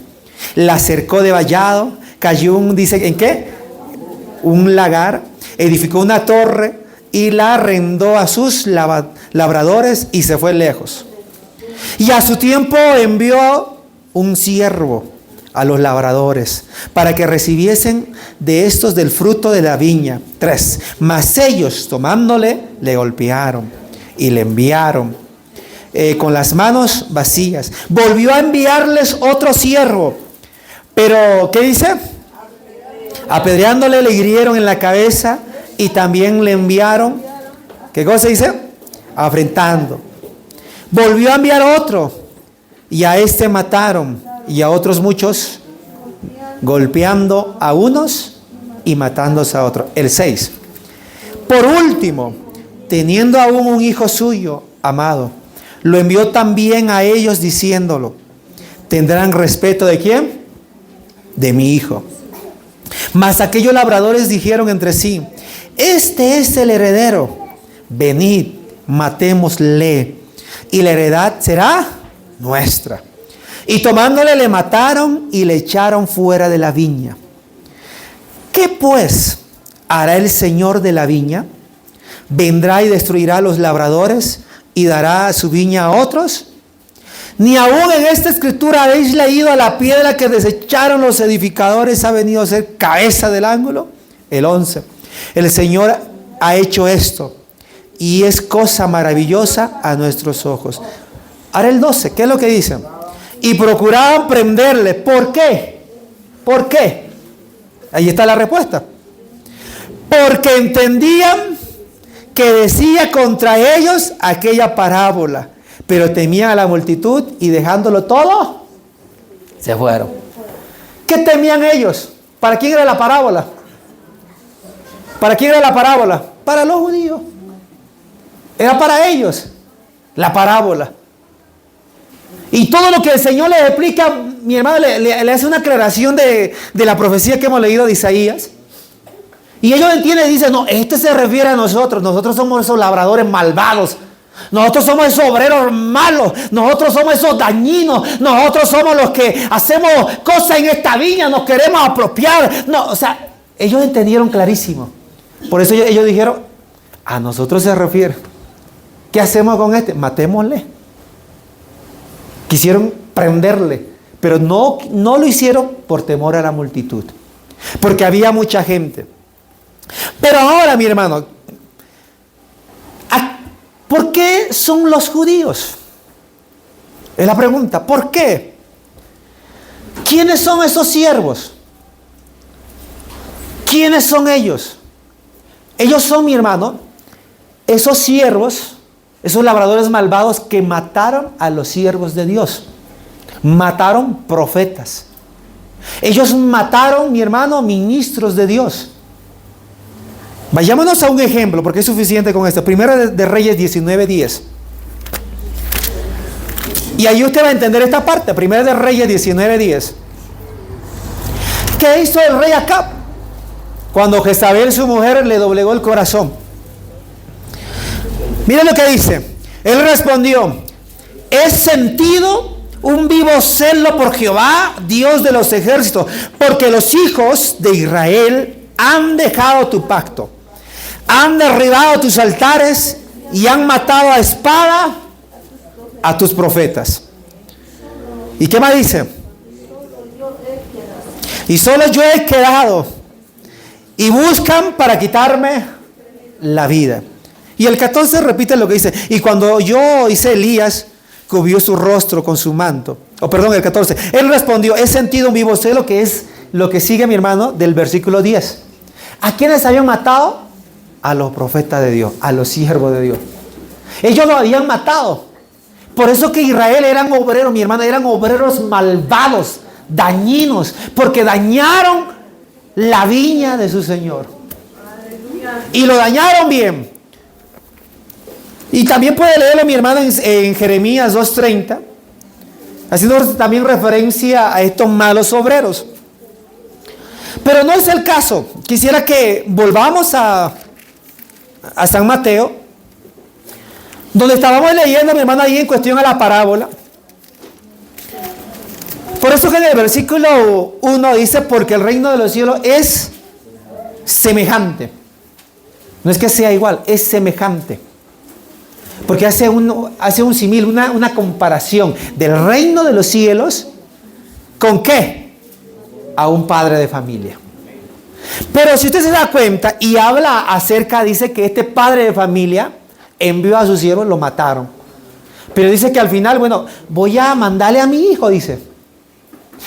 la cercó de vallado, cayó dice, ¿en qué? Un lagar, edificó una torre y la arrendó a sus labradores y se fue lejos. Y a su tiempo envió un siervo a los labradores para que recibiesen de estos del fruto de la viña. 3. Mas ellos, tomándole, le golpearon y le enviaron con las manos vacías. Volvió a enviarles otro siervo, pero ¿qué dice? Apedreándole, le hirieron en la cabeza y también le enviaron, ¿qué cosa dice? Afrentando. Volvió a enviar otro y a este mataron, y a otros muchos, golpeando a unos y matándose a otros. El 6. Por último, teniendo aún un hijo suyo amado, lo envió también a ellos diciéndolo: ¿tendrán respeto de quién? De mi hijo. Mas aquellos labradores dijeron entre sí: este es el heredero, venid, matémosle, y la heredad será nuestra. Y tomándole, le mataron y le echaron fuera de la viña. ¿Qué pues hará el Señor de la viña? ¿Vendrá y destruirá a los labradores y dará su viña a otros? Ni aún en esta escritura habéis leído: a la piedra que desecharon los edificadores ha venido a ser cabeza del ángulo. El 11. El Señor ha hecho esto y es cosa maravillosa a nuestros ojos. Ahora el 12, ¿qué es lo que dice? Y procuraban prenderle. ¿Por qué? ¿Por qué? Ahí está la respuesta. Porque entendían que decía contra ellos aquella parábola, pero temían a la multitud y dejándolo todo, se fueron. ¿Qué temían ellos? ¿Para quién era la parábola? ¿Para quién era la parábola? Para los judíos. Era para ellos la parábola. Y todo lo que el Señor les explica, mi hermano le hace una aclaración de la profecía que hemos leído de Isaías. Y ellos entienden y dicen: no, este se refiere a nosotros. Nosotros somos esos labradores malvados. Nosotros somos esos obreros malos. Nosotros somos esos dañinos. Nosotros somos los que hacemos cosas en esta viña. Nos queremos apropiar. No, o sea, ellos entendieron clarísimo. Por eso ellos dijeron: a nosotros se refiere. ¿Qué hacemos con este? Matémosle. Quisieron prenderle, pero no lo hicieron por temor a la multitud, porque había mucha gente. Pero ahora, mi hermano, ¿por qué son los judíos? Es la pregunta. ¿Por qué? ¿Quiénes son esos siervos? ¿Quiénes son ellos? Ellos son, mi hermano, esos siervos, esos labradores malvados que mataron a los siervos de Dios. Mataron profetas. Ellos mataron, mi hermano, ministros de Dios. Vayámonos a un ejemplo, porque es suficiente con esto. Primera de Reyes 19:10. Y ahí usted va a entender esta parte. Primera de Reyes 19:10. ¿Qué hizo el rey Acab cuando Jezabel, su mujer, le doblegó el corazón? Miren lo que dice. Él respondió: he sentido un vivo celo por Jehová, Dios de los ejércitos, porque los hijos de Israel han dejado tu pacto, han derribado tus altares y han matado a espada a tus profetas. ¿Y qué más dice? Y solo yo he quedado y buscan para quitarme la vida. Y el 14 repite lo que dice: y cuando yo hice Elías, cubrió su rostro con su manto. El 14. Él respondió: he sentido un vivo celo, que es lo que sigue, mi hermano, del versículo 10. ¿A quiénes habían matado? A los profetas de Dios, a los siervos de Dios. Ellos lo habían matado. Por eso que Israel eran obreros, mi hermano, eran obreros malvados, dañinos, porque dañaron la viña de su Señor. Y lo dañaron bien. Y también puede leerlo, mi hermano, en Jeremías 2:30, haciendo también referencia a estos malos obreros. Pero no es el caso. Quisiera que volvamos a San Mateo, donde estábamos leyendo, mi hermano, ahí en cuestión a la parábola. Por eso que en el versículo 1 dice: porque el reino de los cielos es semejante. No es que sea igual, es semejante. Porque hace un símil, una comparación del reino de los cielos. ¿Con qué? A un padre de familia. Pero si usted se da cuenta y habla acerca, dice que este padre de familia envió a sus siervos, lo mataron. Pero dice que al final, bueno, voy a mandarle a mi hijo, dice.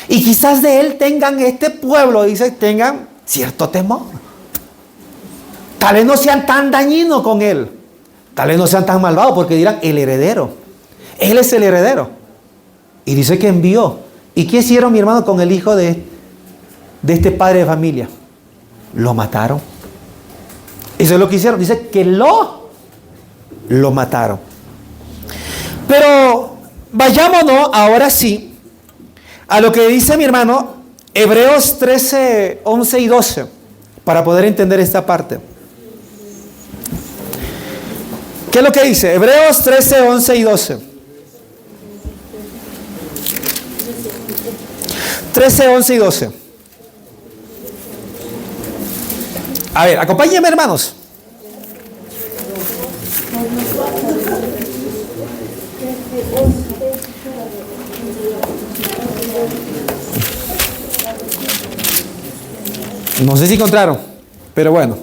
Y quizás de él tengan, este pueblo, dice, tengan cierto temor. Tal vez no sean tan dañinos con él. Tal vez no sean tan malvados, porque dirán: el heredero. Él es el heredero. Y dice que envió. ¿Y qué hicieron, mi hermano, con el hijo de este padre de familia? Lo mataron. Eso es lo que hicieron. Dice que lo mataron. Pero vayámonos ahora sí a lo que dice, mi hermano, Hebreos 13, 11 y 12, para poder entender esta parte. ¿Qué es lo que dice? Hebreos 13, 11 y 12. 13, 11 y 12. A ver, acompáñenme, hermanos. No sé si encontraron, pero bueno.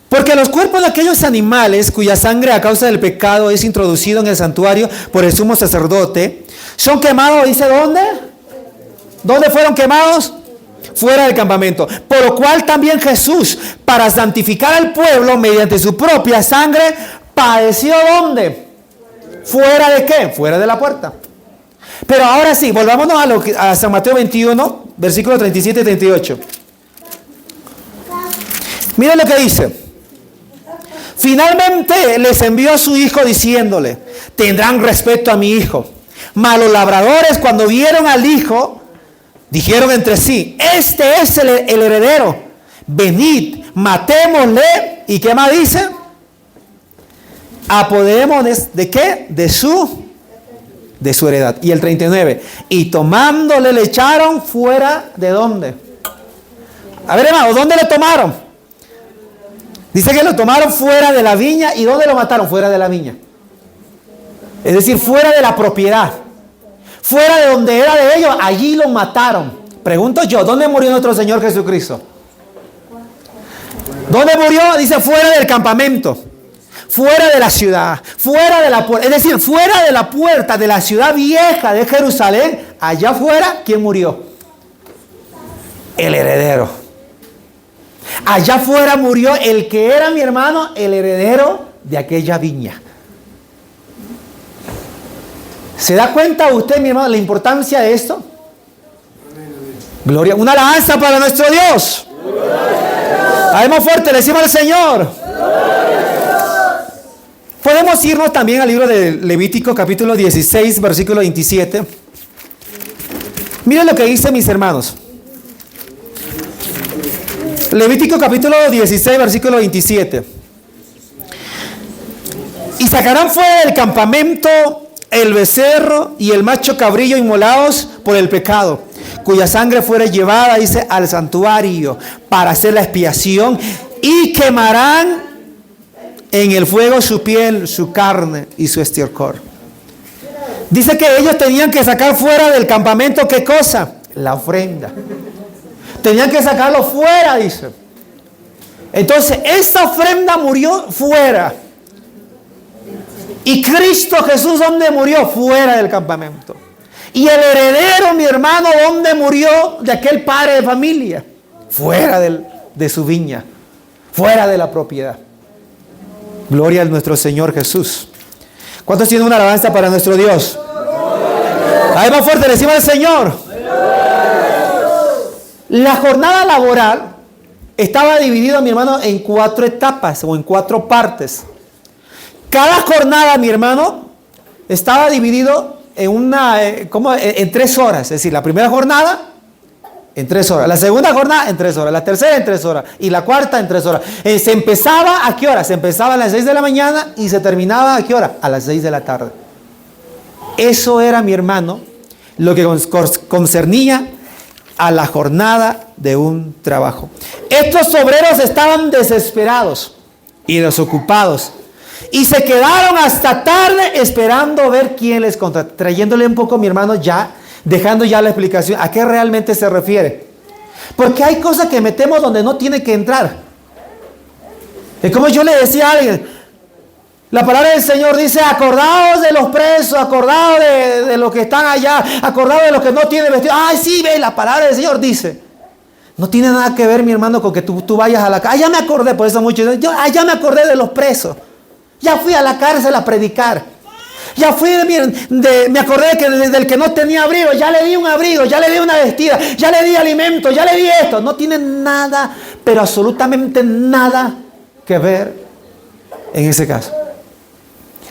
Porque los cuerpos de aquellos animales cuya sangre a causa del pecado es introducido en el santuario por el sumo sacerdote, son quemados, ¿dice dónde? ¿Dónde fueron quemados? Fuera del campamento. Por lo cual también Jesús, para santificar al pueblo mediante su propia sangre, padeció ¿dónde? ¿Fuera de qué? Fuera de la puerta. Pero ahora sí, volvámonos a San Mateo 21, versículos 37 y 38. Miren lo que dice. Finalmente les envió a su hijo diciéndole: tendrán respeto a mi hijo. Mas los labradores, cuando vieron al hijo, dijeron entre sí: este es el heredero. Venid, matémosle. ¿Y qué más dice? Apoderémonos de qué? De su heredad. Y el 39. Y tomándole le echaron fuera de dónde. A ver, hermano, ¿dónde le tomaron? Dice que lo tomaron fuera de la viña. ¿Y dónde lo mataron? Fuera de la viña. Es decir, fuera de la propiedad. Fuera de donde era de ellos, allí lo mataron. Pregunto yo, ¿dónde murió nuestro Señor Jesucristo? ¿Dónde murió? Dice fuera del campamento. Fuera de la ciudad. Fuera de la puerta. Es decir, fuera de la puerta de la ciudad vieja de Jerusalén. Allá afuera, ¿quién murió? El heredero. Allá afuera murió el que era mi hermano, el heredero de aquella viña. ¿Se da cuenta usted, mi hermano, la importancia de esto? Gloria. Una alabanza para nuestro Dios. Además fuerte, le decimos al Señor. Podemos irnos también al libro de Levítico, capítulo 16, versículo 27. Miren lo que dice, mis hermanos. Levítico capítulo 16, versículo 27. Y sacarán fuera del campamento el becerro y el macho cabrillo inmolados por el pecado, cuya sangre fuera llevada, dice, al santuario para hacer la expiación, y quemarán en el fuego su piel, su carne y su estiércol. Dice que ellos tenían que sacar fuera del campamento, ¿qué cosa? La ofrenda. Tenían que sacarlo fuera, dice. Entonces, esa ofrenda murió fuera. Y Cristo Jesús, ¿dónde murió? Fuera del campamento. Y el heredero, mi hermano, ¿dónde murió? De aquel padre de familia. Fuera de su viña. Fuera de la propiedad. Gloria a nuestro Señor Jesús. ¿Cuántos tienen una alabanza para nuestro Dios? Ahí más fuerte, le decimos al Señor. La jornada laboral estaba dividida, mi hermano, en 4 etapas o en 4 partes. Cada jornada, mi hermano, estaba dividido en 3 horas. Es decir, la primera jornada en 3 horas, la segunda jornada en 3 horas, la tercera en 3 horas y la cuarta en 3 horas. Se empezaba ¿a qué hora? Se empezaba a las 6 de la mañana y se terminaba ¿a qué hora? A las 6 de la tarde. Eso era, mi hermano, lo que concernía a la jornada de un trabajo. Estos obreros estaban desesperados y desocupados y se quedaron hasta tarde esperando ver quién les contrató. Trayéndole un poco, mi hermano, ya dejando ya la explicación a qué realmente se refiere, porque hay cosas que metemos donde no tiene que entrar. Es como yo le decía a alguien, la palabra del Señor dice: acordaos de los presos, acordaos de los que están allá, acordaos de los que no tienen vestido. Ay, sí, ve, la palabra del Señor dice. No tiene nada que ver, mi hermano, con que tú vayas a la cárcel. Ya me acordé, por eso muchos dicen, ya me acordé de los presos. Ya fui a la cárcel a predicar. Ya fui, me acordé del que no tenía abrigo, ya le di un abrigo, ya le di una vestida, ya le di alimento, ya le di esto. No tiene nada, pero absolutamente nada que ver en ese caso.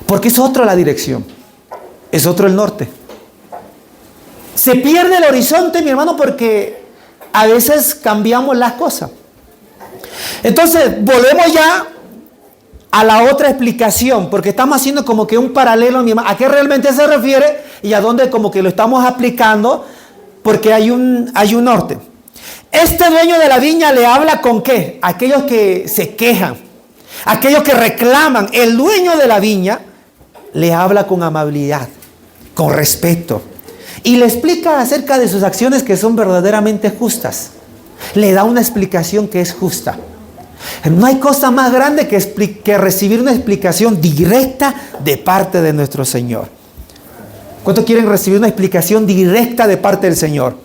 Porque es otra la dirección, es otro el norte. Se pierde el horizonte, mi hermano, porque a veces cambiamos las cosas. Entonces, volvemos ya a la otra explicación, porque estamos haciendo como que un paralelo, mi hermano, a qué realmente se refiere y a dónde como que lo estamos aplicando, porque hay un norte. Este dueño de la viña le habla con qué? Aquellos que se quejan. aquellos que reclaman. El dueño de la viña le habla con amabilidad, con respeto, y le explica acerca de sus acciones que son verdaderamente justas. Le da una explicación que es justa. No hay cosa más grande que recibir una explicación directa de parte de nuestro Señor. ¿Cuántos quieren recibir una explicación directa de parte del Señor?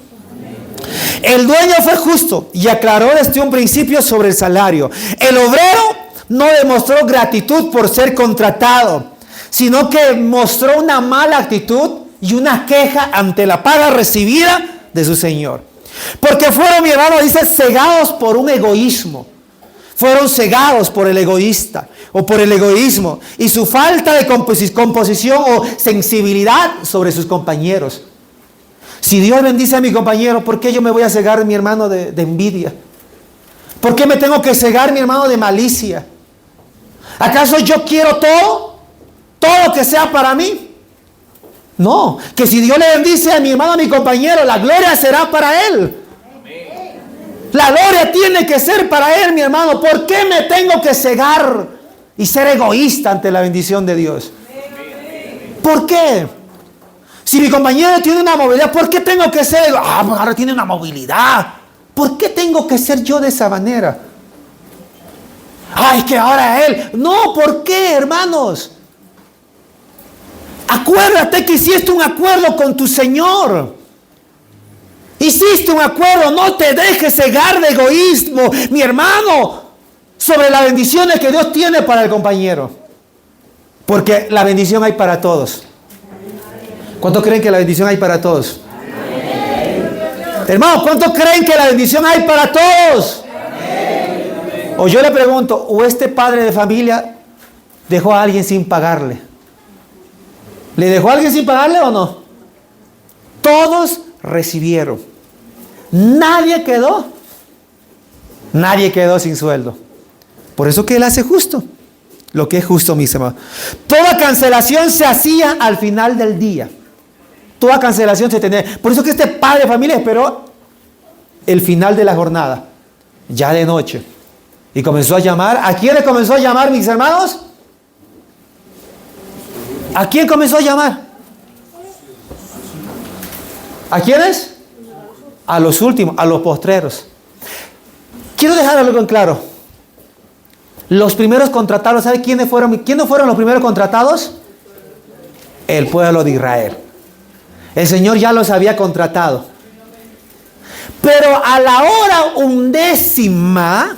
El dueño fue justo y aclaró desde un principio sobre el salario. El obrero no demostró gratitud por ser contratado, sino que mostró una mala actitud y una queja ante la paga recibida de su Señor. Porque fueron, mi hermano, dice, cegados por un egoísmo. Fueron cegados por el egoísta o por el egoísmo y su falta de composición o sensibilidad sobre sus compañeros. Si Dios bendice a mi compañero, ¿por qué yo me voy a cegar, mi hermano, de envidia? ¿Por qué me tengo que cegar, mi hermano, de malicia? ¿Acaso yo quiero todo? ¿Todo que sea para mí? No, que si Dios le bendice a mi hermano, a mi compañero, la gloria será para él. La gloria tiene que ser para él, mi hermano. ¿Por qué me tengo que cegar y ser egoísta ante la bendición de Dios? ¿Por qué? Si mi compañero tiene una movilidad, ¿por qué tengo que ser? Pues ahora tiene una movilidad. ¿Por qué tengo que ser yo de esa manera? Ay, que ahora él. No, ¿por qué, hermanos? Acuérdate que hiciste un acuerdo con tu Señor. Hiciste un acuerdo, no te dejes cegar de egoísmo, mi hermano, sobre las bendiciones que Dios tiene para el compañero. Porque la bendición hay para todos. ¿Cuántos creen que la bendición hay para todos? Hermano, ¿cuántos creen que la bendición hay para todos? O yo le pregunto, ¿o este padre de familia dejó a alguien sin pagarle? ¿Le dejó a alguien sin pagarle o no? Todos recibieron. Nadie quedó sin sueldo. Por eso que Él hace justo lo que es justo, mis hermanos. Toda cancelación se hacía al final del día. Toda cancelación se tenía. Por eso que este padre de familia esperó el final de la jornada, ya de noche, y comenzó a llamar. ¿A quién le comenzó a llamar, mis hermanos? ¿A quién comenzó a llamar? ¿A quiénes? A los últimos, a los postreros. Quiero dejar algo en claro. Los primeros contratados, ¿sabe quiénes fueron los primeros contratados? El pueblo de Israel. El Señor ya los había contratado. Pero a la hora 11ª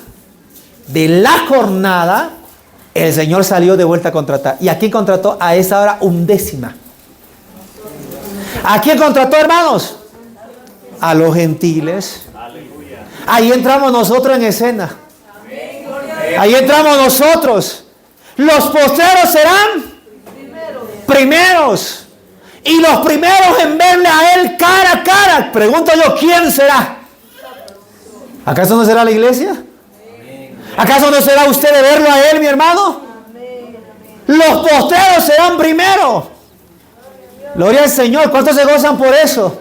de la jornada, el Señor salió de vuelta a contratar. ¿Y a quién contrató a esa hora 11ª? ¿A quién contrató, hermanos? A los gentiles. Ahí entramos nosotros en escena. Ahí entramos nosotros. Los postreros serán primeros. Y los primeros en verle a Él cara a cara. Pregunto yo, ¿quién será? ¿Acaso no será la iglesia? ¿Acaso no será usted de verlo a Él, mi hermano? Los postreros serán primero. Gloria al Señor. ¿Cuántos se gozan por eso?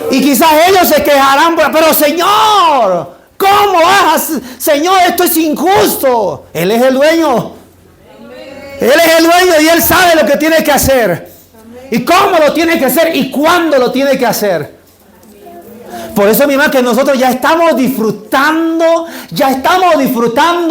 Y quizás ellos se quejarán, pero Señor, ¿cómo vas? Señor, esto es injusto. Él es el dueño. Él es el dueño y Él sabe lo que tiene que hacer. Y cómo lo tiene que hacer y cuándo lo tiene que hacer. Por eso, mi hermano, que nosotros ya estamos disfrutando,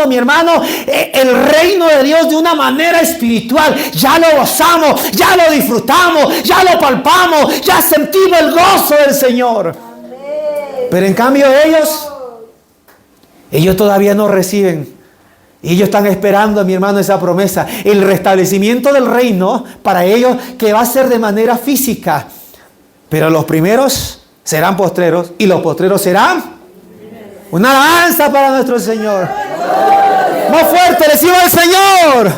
mi hermano, el reino de Dios de una manera espiritual. Ya lo gozamos, ya lo disfrutamos, ya lo palpamos, ya sentimos el gozo del Señor. Pero en cambio ellos todavía no reciben. Y ellos están esperando, mi hermano, esa promesa. El restablecimiento del reino para ellos, que va a ser de manera física. Pero los primeros serán postreros y los postreros serán una alabanza para nuestro Señor. Más fuerte, reciba al Señor.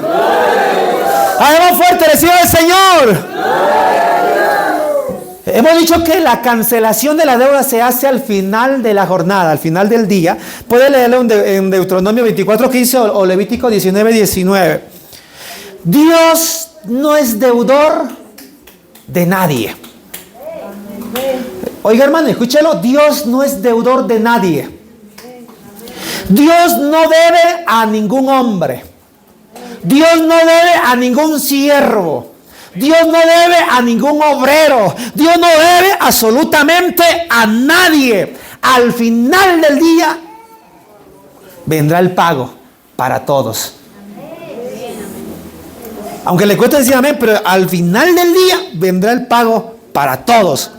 Más fuerte, reciba al Señor. Hemos dicho que la cancelación de la deuda se hace al final de la jornada, al final del día. Puede leerlo en Deuteronomio 24:15 o Levítico 19:19. Dios no es deudor de nadie. Oiga, hermano, escúchelo. Dios no es deudor de nadie. Dios no debe a ningún hombre. Dios no debe a ningún siervo. Dios no debe a ningún obrero. Dios no debe absolutamente a nadie. Al final del día vendrá el pago para todos. Aunque le cueste decir amén, pero al final del día vendrá el pago para todos.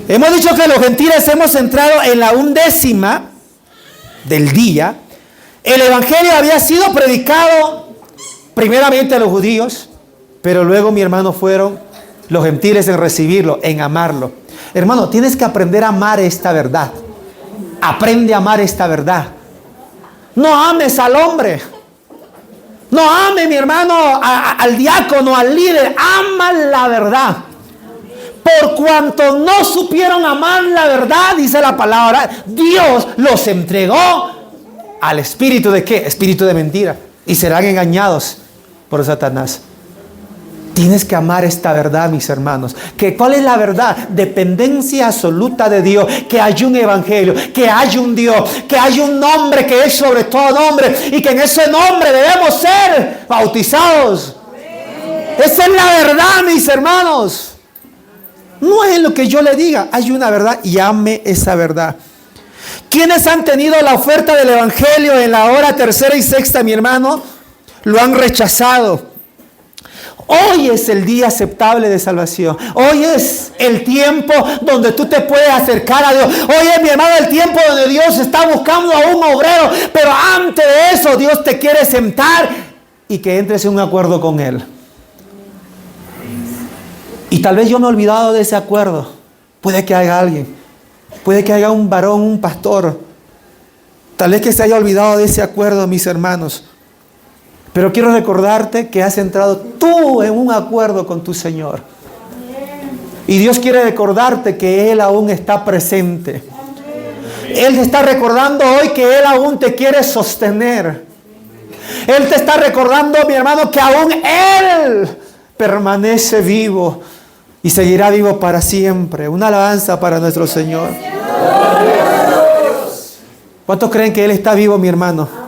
Hemos dicho que los gentiles hemos entrado en la 1/10 del día. El evangelio había sido predicado primeramente a los judíos, pero luego, mi hermano, fueron los gentiles en recibirlo, en amarlo. Hermano, tienes que aprender a amar esta verdad. Aprende a amar esta verdad. No ames al hombre. No ame, mi hermano, al diácono, al líder. Ama la verdad. Por cuanto no supieron amar la verdad, dice la palabra, Dios los entregó al espíritu de ¿qué? Espíritu de mentira. Y serán engañados por Satanás. Tienes que amar esta verdad, mis hermanos. ¿Cuál es la verdad? Dependencia absoluta de Dios. Que hay un evangelio, que hay un Dios, que hay un nombre que es sobre todo nombre, y que en ese nombre debemos ser bautizados. Esa es la verdad, mis hermanos. No es lo que yo le diga, hay una verdad y ame esa verdad. ¿Quiénes han tenido la oferta del evangelio en la hora tercera y sexta, mi hermano? Lo han rechazado. Hoy es el día aceptable de salvación. Hoy es el tiempo donde tú te puedes acercar a Dios. Hoy es, mi hermano, el tiempo donde Dios está buscando a un obrero. Pero antes de eso, Dios te quiere sentar y que entres en un acuerdo con Él. Y tal vez yo me he olvidado de ese acuerdo. Puede que haya alguien. Puede que haya un varón, un pastor. Tal vez que se haya olvidado de ese acuerdo, mis hermanos. Pero quiero recordarte que has entrado tú en un acuerdo con tu Señor. Y Dios quiere recordarte que Él aún está presente. Él te está recordando hoy que Él aún te quiere sostener. Él te está recordando, mi hermano, que aún Él permanece vivo y seguirá vivo para siempre. Una alabanza para nuestro Señor. ¿Cuántos creen que Él está vivo, mi hermano?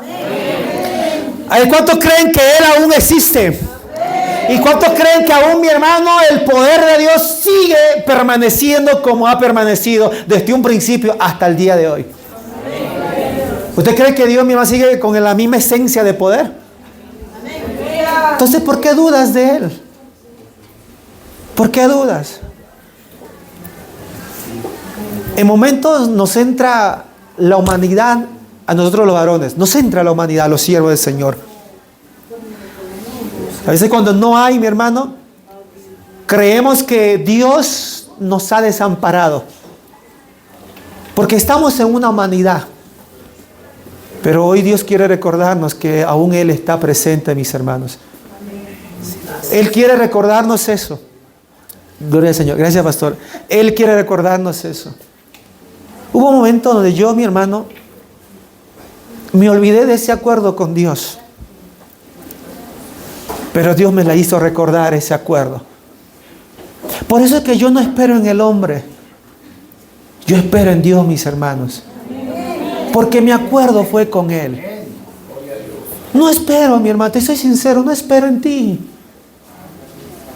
¿Cuántos creen que Él aún existe? ¿Y cuántos creen que aún, mi hermano, el poder de Dios sigue permaneciendo como ha permanecido desde un principio hasta el día de hoy? ¿Usted cree que Dios, mi hermano, sigue con la misma esencia de poder? Entonces, ¿por qué dudas de Él? ¿Por qué dudas? En momentos nos entra la humanidad a nosotros los varones, nos entra la humanidad, a los siervos del Señor. A veces cuando no hay, mi hermano, creemos que Dios nos ha desamparado. Porque estamos en una humanidad. Pero hoy Dios quiere recordarnos que aún Él está presente, mis hermanos. Él quiere recordarnos eso. Gloria al Señor. Gracias, pastor. Él quiere recordarnos eso. Hubo un momento donde yo, mi hermano, me olvidé de ese acuerdo con Dios. Pero Dios me la hizo recordar ese acuerdo. Por eso es que yo no espero en el hombre. Yo espero en Dios, mis hermanos. Porque mi acuerdo fue con Él. No espero, mi hermano, te soy sincero, no espero en ti.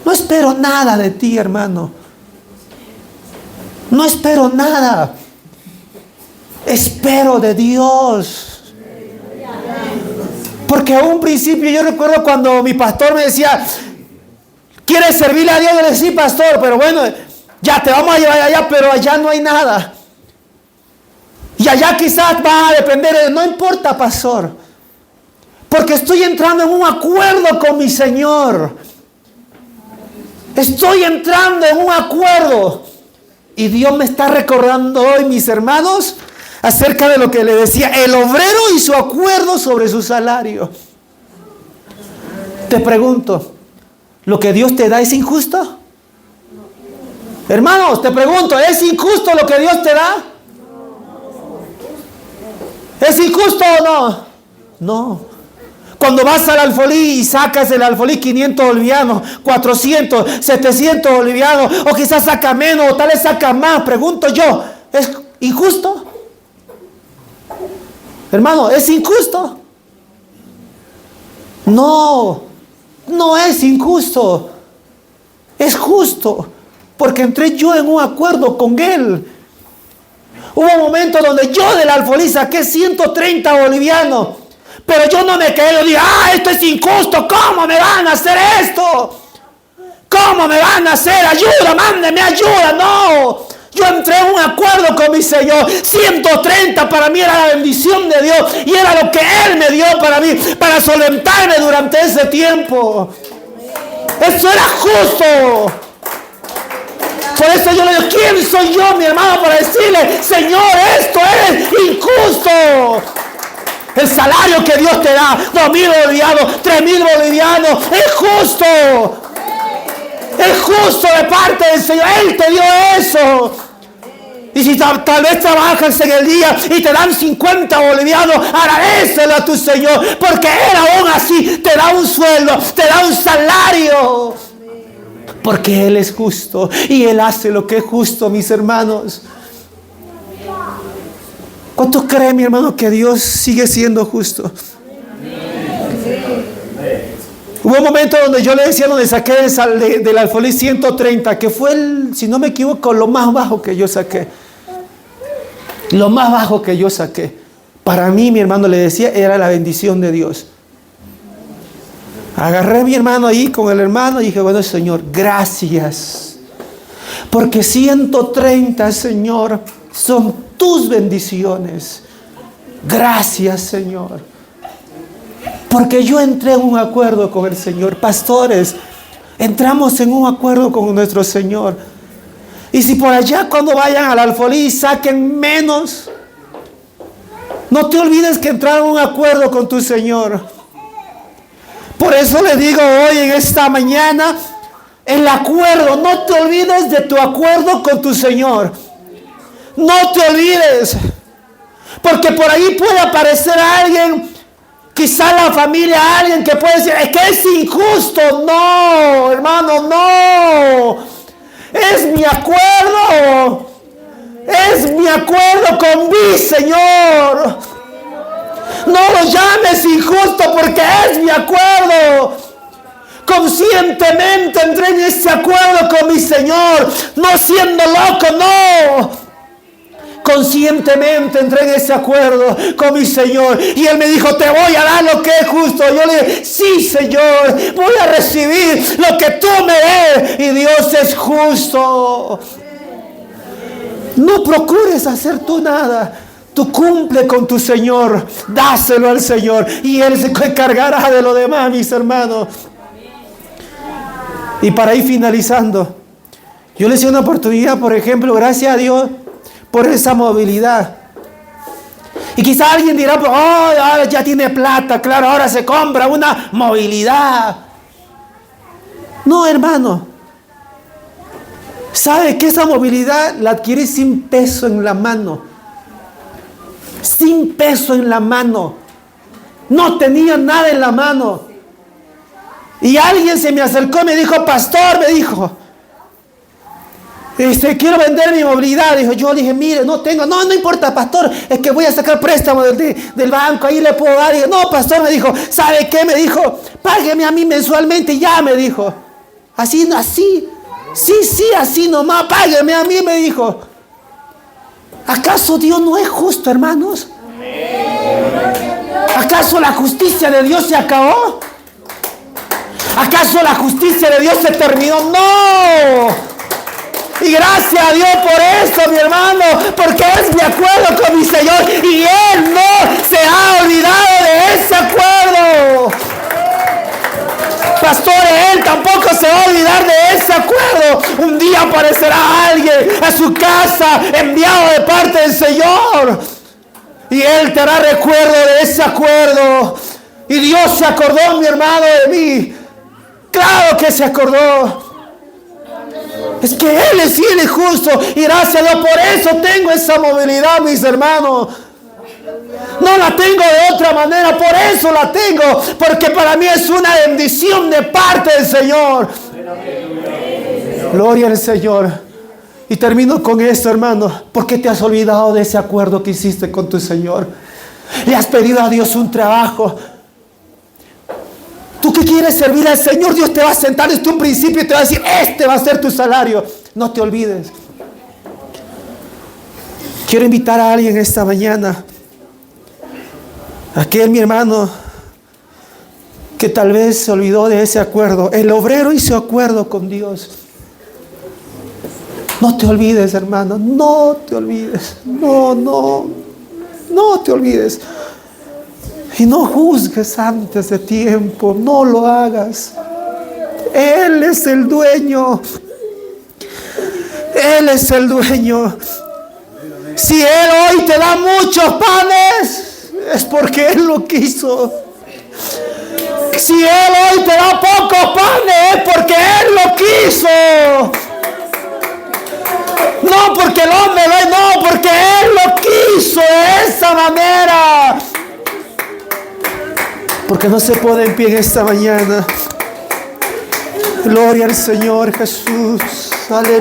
No espero nada de ti, hermano. No espero nada. Espero de Dios. Porque a un principio yo recuerdo cuando mi pastor me decía, ¿quieres servirle a Dios? Yo le decía, sí, pastor, pero bueno, ya te vamos a llevar allá, pero allá no hay nada. Y allá quizás va a depender de... No importa, pastor. Porque estoy entrando en un acuerdo con mi Señor. Estoy entrando en un acuerdo. Y Dios me está recordando hoy, mis hermanos, acerca de lo que le decía el obrero y su acuerdo sobre su salario. Te pregunto, ¿lo que Dios te da es injusto? Hermanos, te pregunto, ¿es injusto lo que Dios te da? ¿Es injusto o no? No. Cuando vas al alfolí y sacas el alfolí 500 bolivianos, 400, 700 bolivianos, o quizás saca menos, o tal vez saca más, pregunto yo, ¿es injusto? Hermano, ¿es injusto? No, no es injusto. Es justo, porque entré yo en un acuerdo con Él. Hubo un momento donde yo del alfolí saqué 130 bolivianos, pero yo no me quedé, yo dije, esto es injusto, ¿cómo me van a hacer esto? ¿Cómo me van a hacer? Ayuda, mándenme ayuda. No, yo entré en un acuerdo con mi Señor. 130 para mí era la bendición de Dios y era lo que Él me dio para mí, para solventarme durante ese tiempo. Eso era justo. Por eso yo le digo, ¿quién soy yo, mi hermano, para decirle, Señor, esto es injusto? El salario que Dios te da, 2.000 bolivianos, 3.000 bolivianos, es justo. Es justo de parte del Señor. Él te dio eso. Y si tal vez trabajas en el día y te dan 50 bolivianos, agradécelo a tu Señor, porque Él aún así te da un sueldo, te da un salario. Porque Él es justo y Él hace lo que es justo, mis hermanos. ¿Cuántos creen, mi hermano, que Dios sigue siendo justo? Hubo un momento donde yo le decía, donde saqué del alfolí 130, que fue, si no me equivoco, lo más bajo que yo saqué. Lo más bajo que yo saqué. Para mí, mi hermano, le decía, era la bendición de Dios. Agarré a mi hermano ahí con el hermano y dije, bueno, Señor, gracias. Porque 130, Señor, son tus bendiciones. Gracias, Señor. Porque yo entré en un acuerdo con el Señor. Pastores, entramos en un acuerdo con nuestro Señor. Y si por allá cuando vayan al alfolí saquen menos, no te olvides que entraron en un acuerdo con tu Señor. Por eso le digo hoy en esta mañana, el acuerdo, no te olvides de tu acuerdo con tu Señor. No te olvides. Porque por ahí puede aparecer alguien, quizá la familia, alguien que puede decir, es que es injusto. No, hermano, no. Es mi acuerdo. Es mi acuerdo con mi Señor. No lo llames injusto porque es mi acuerdo. Conscientemente entré en ese acuerdo con mi Señor. No siendo loco, no. Conscientemente entré en ese acuerdo con mi Señor. Y Él me dijo, te voy a dar lo que es justo. Yo le dije, sí, Señor, voy a recibir lo que tú me des. Y Dios es justo. No procures hacer tú nada. Tú cumple con tu Señor. Dáselo al Señor. Y Él se encargará de lo demás, mis hermanos. Y para ir finalizando, yo les di una oportunidad, por ejemplo, gracias a Dios, por esa movilidad. Y quizá alguien dirá, oh, ahora ya tiene plata, claro, ahora se compra una movilidad. No, hermano. ¿Sabe que esa movilidad la adquirí sin peso en la mano? Sin peso en la mano. No tenía nada en la mano. Y alguien se me acercó y me dijo, pastor, me dijo, quiero vender mi movilidad. Dijo, yo le dije, mire, no tengo. No, no importa, pastor, es que voy a sacar préstamo del banco, ahí le puedo dar. Y dije, no, pastor, me dijo, ¿sabe qué? Me dijo, págueme a mí mensualmente, ya, me dijo. Así, sí, así nomás, págueme a mí, me dijo. ¿Acaso Dios no es justo, hermanos? ¿Acaso la justicia de Dios se acabó? ¿Acaso la justicia de Dios se terminó? ¡No! Y gracias a Dios por eso, mi hermano, porque es mi acuerdo con mi Señor y Él no se ha olvidado de ese acuerdo. Pastores, Él tampoco se va a olvidar de ese acuerdo. Un día aparecerá alguien a su casa enviado de parte del Señor y Él te hará recuerdo de ese acuerdo. Y Dios se acordó, mi hermano, de mí. Claro que se acordó. Es que Él es fiel y justo. Y gracias a Dios por eso tengo esa movilidad, mis hermanos. No la tengo de otra manera, por eso la tengo. Porque para mí es una bendición de parte del Señor. Gloria al Señor. Y termino con esto, hermano. ¿Por qué te has olvidado de ese acuerdo que hiciste con tu Señor? Le has pedido a Dios un trabajo. Tú que quieres servir al Señor, Dios te va a sentar desde un principio y te va a decir, este va a ser tu salario. No te olvides. Quiero invitar a alguien esta mañana. Aquel mi hermano que tal vez se olvidó de ese acuerdo. El obrero hizo acuerdo con Dios. No te olvides, hermano. No te olvides. No te olvides. Y no juzgues antes de tiempo. No lo hagas. Él es el dueño. Él es el dueño. Si Él hoy te da muchos panes, es porque Él lo quiso. Si Él hoy te da pocos panes, es porque Él lo quiso. No porque el hombre lo, no, porque Él lo quiso de esa manera. Porque no se pone en pie en esta mañana. Gloria al Señor Jesús. Aleluya.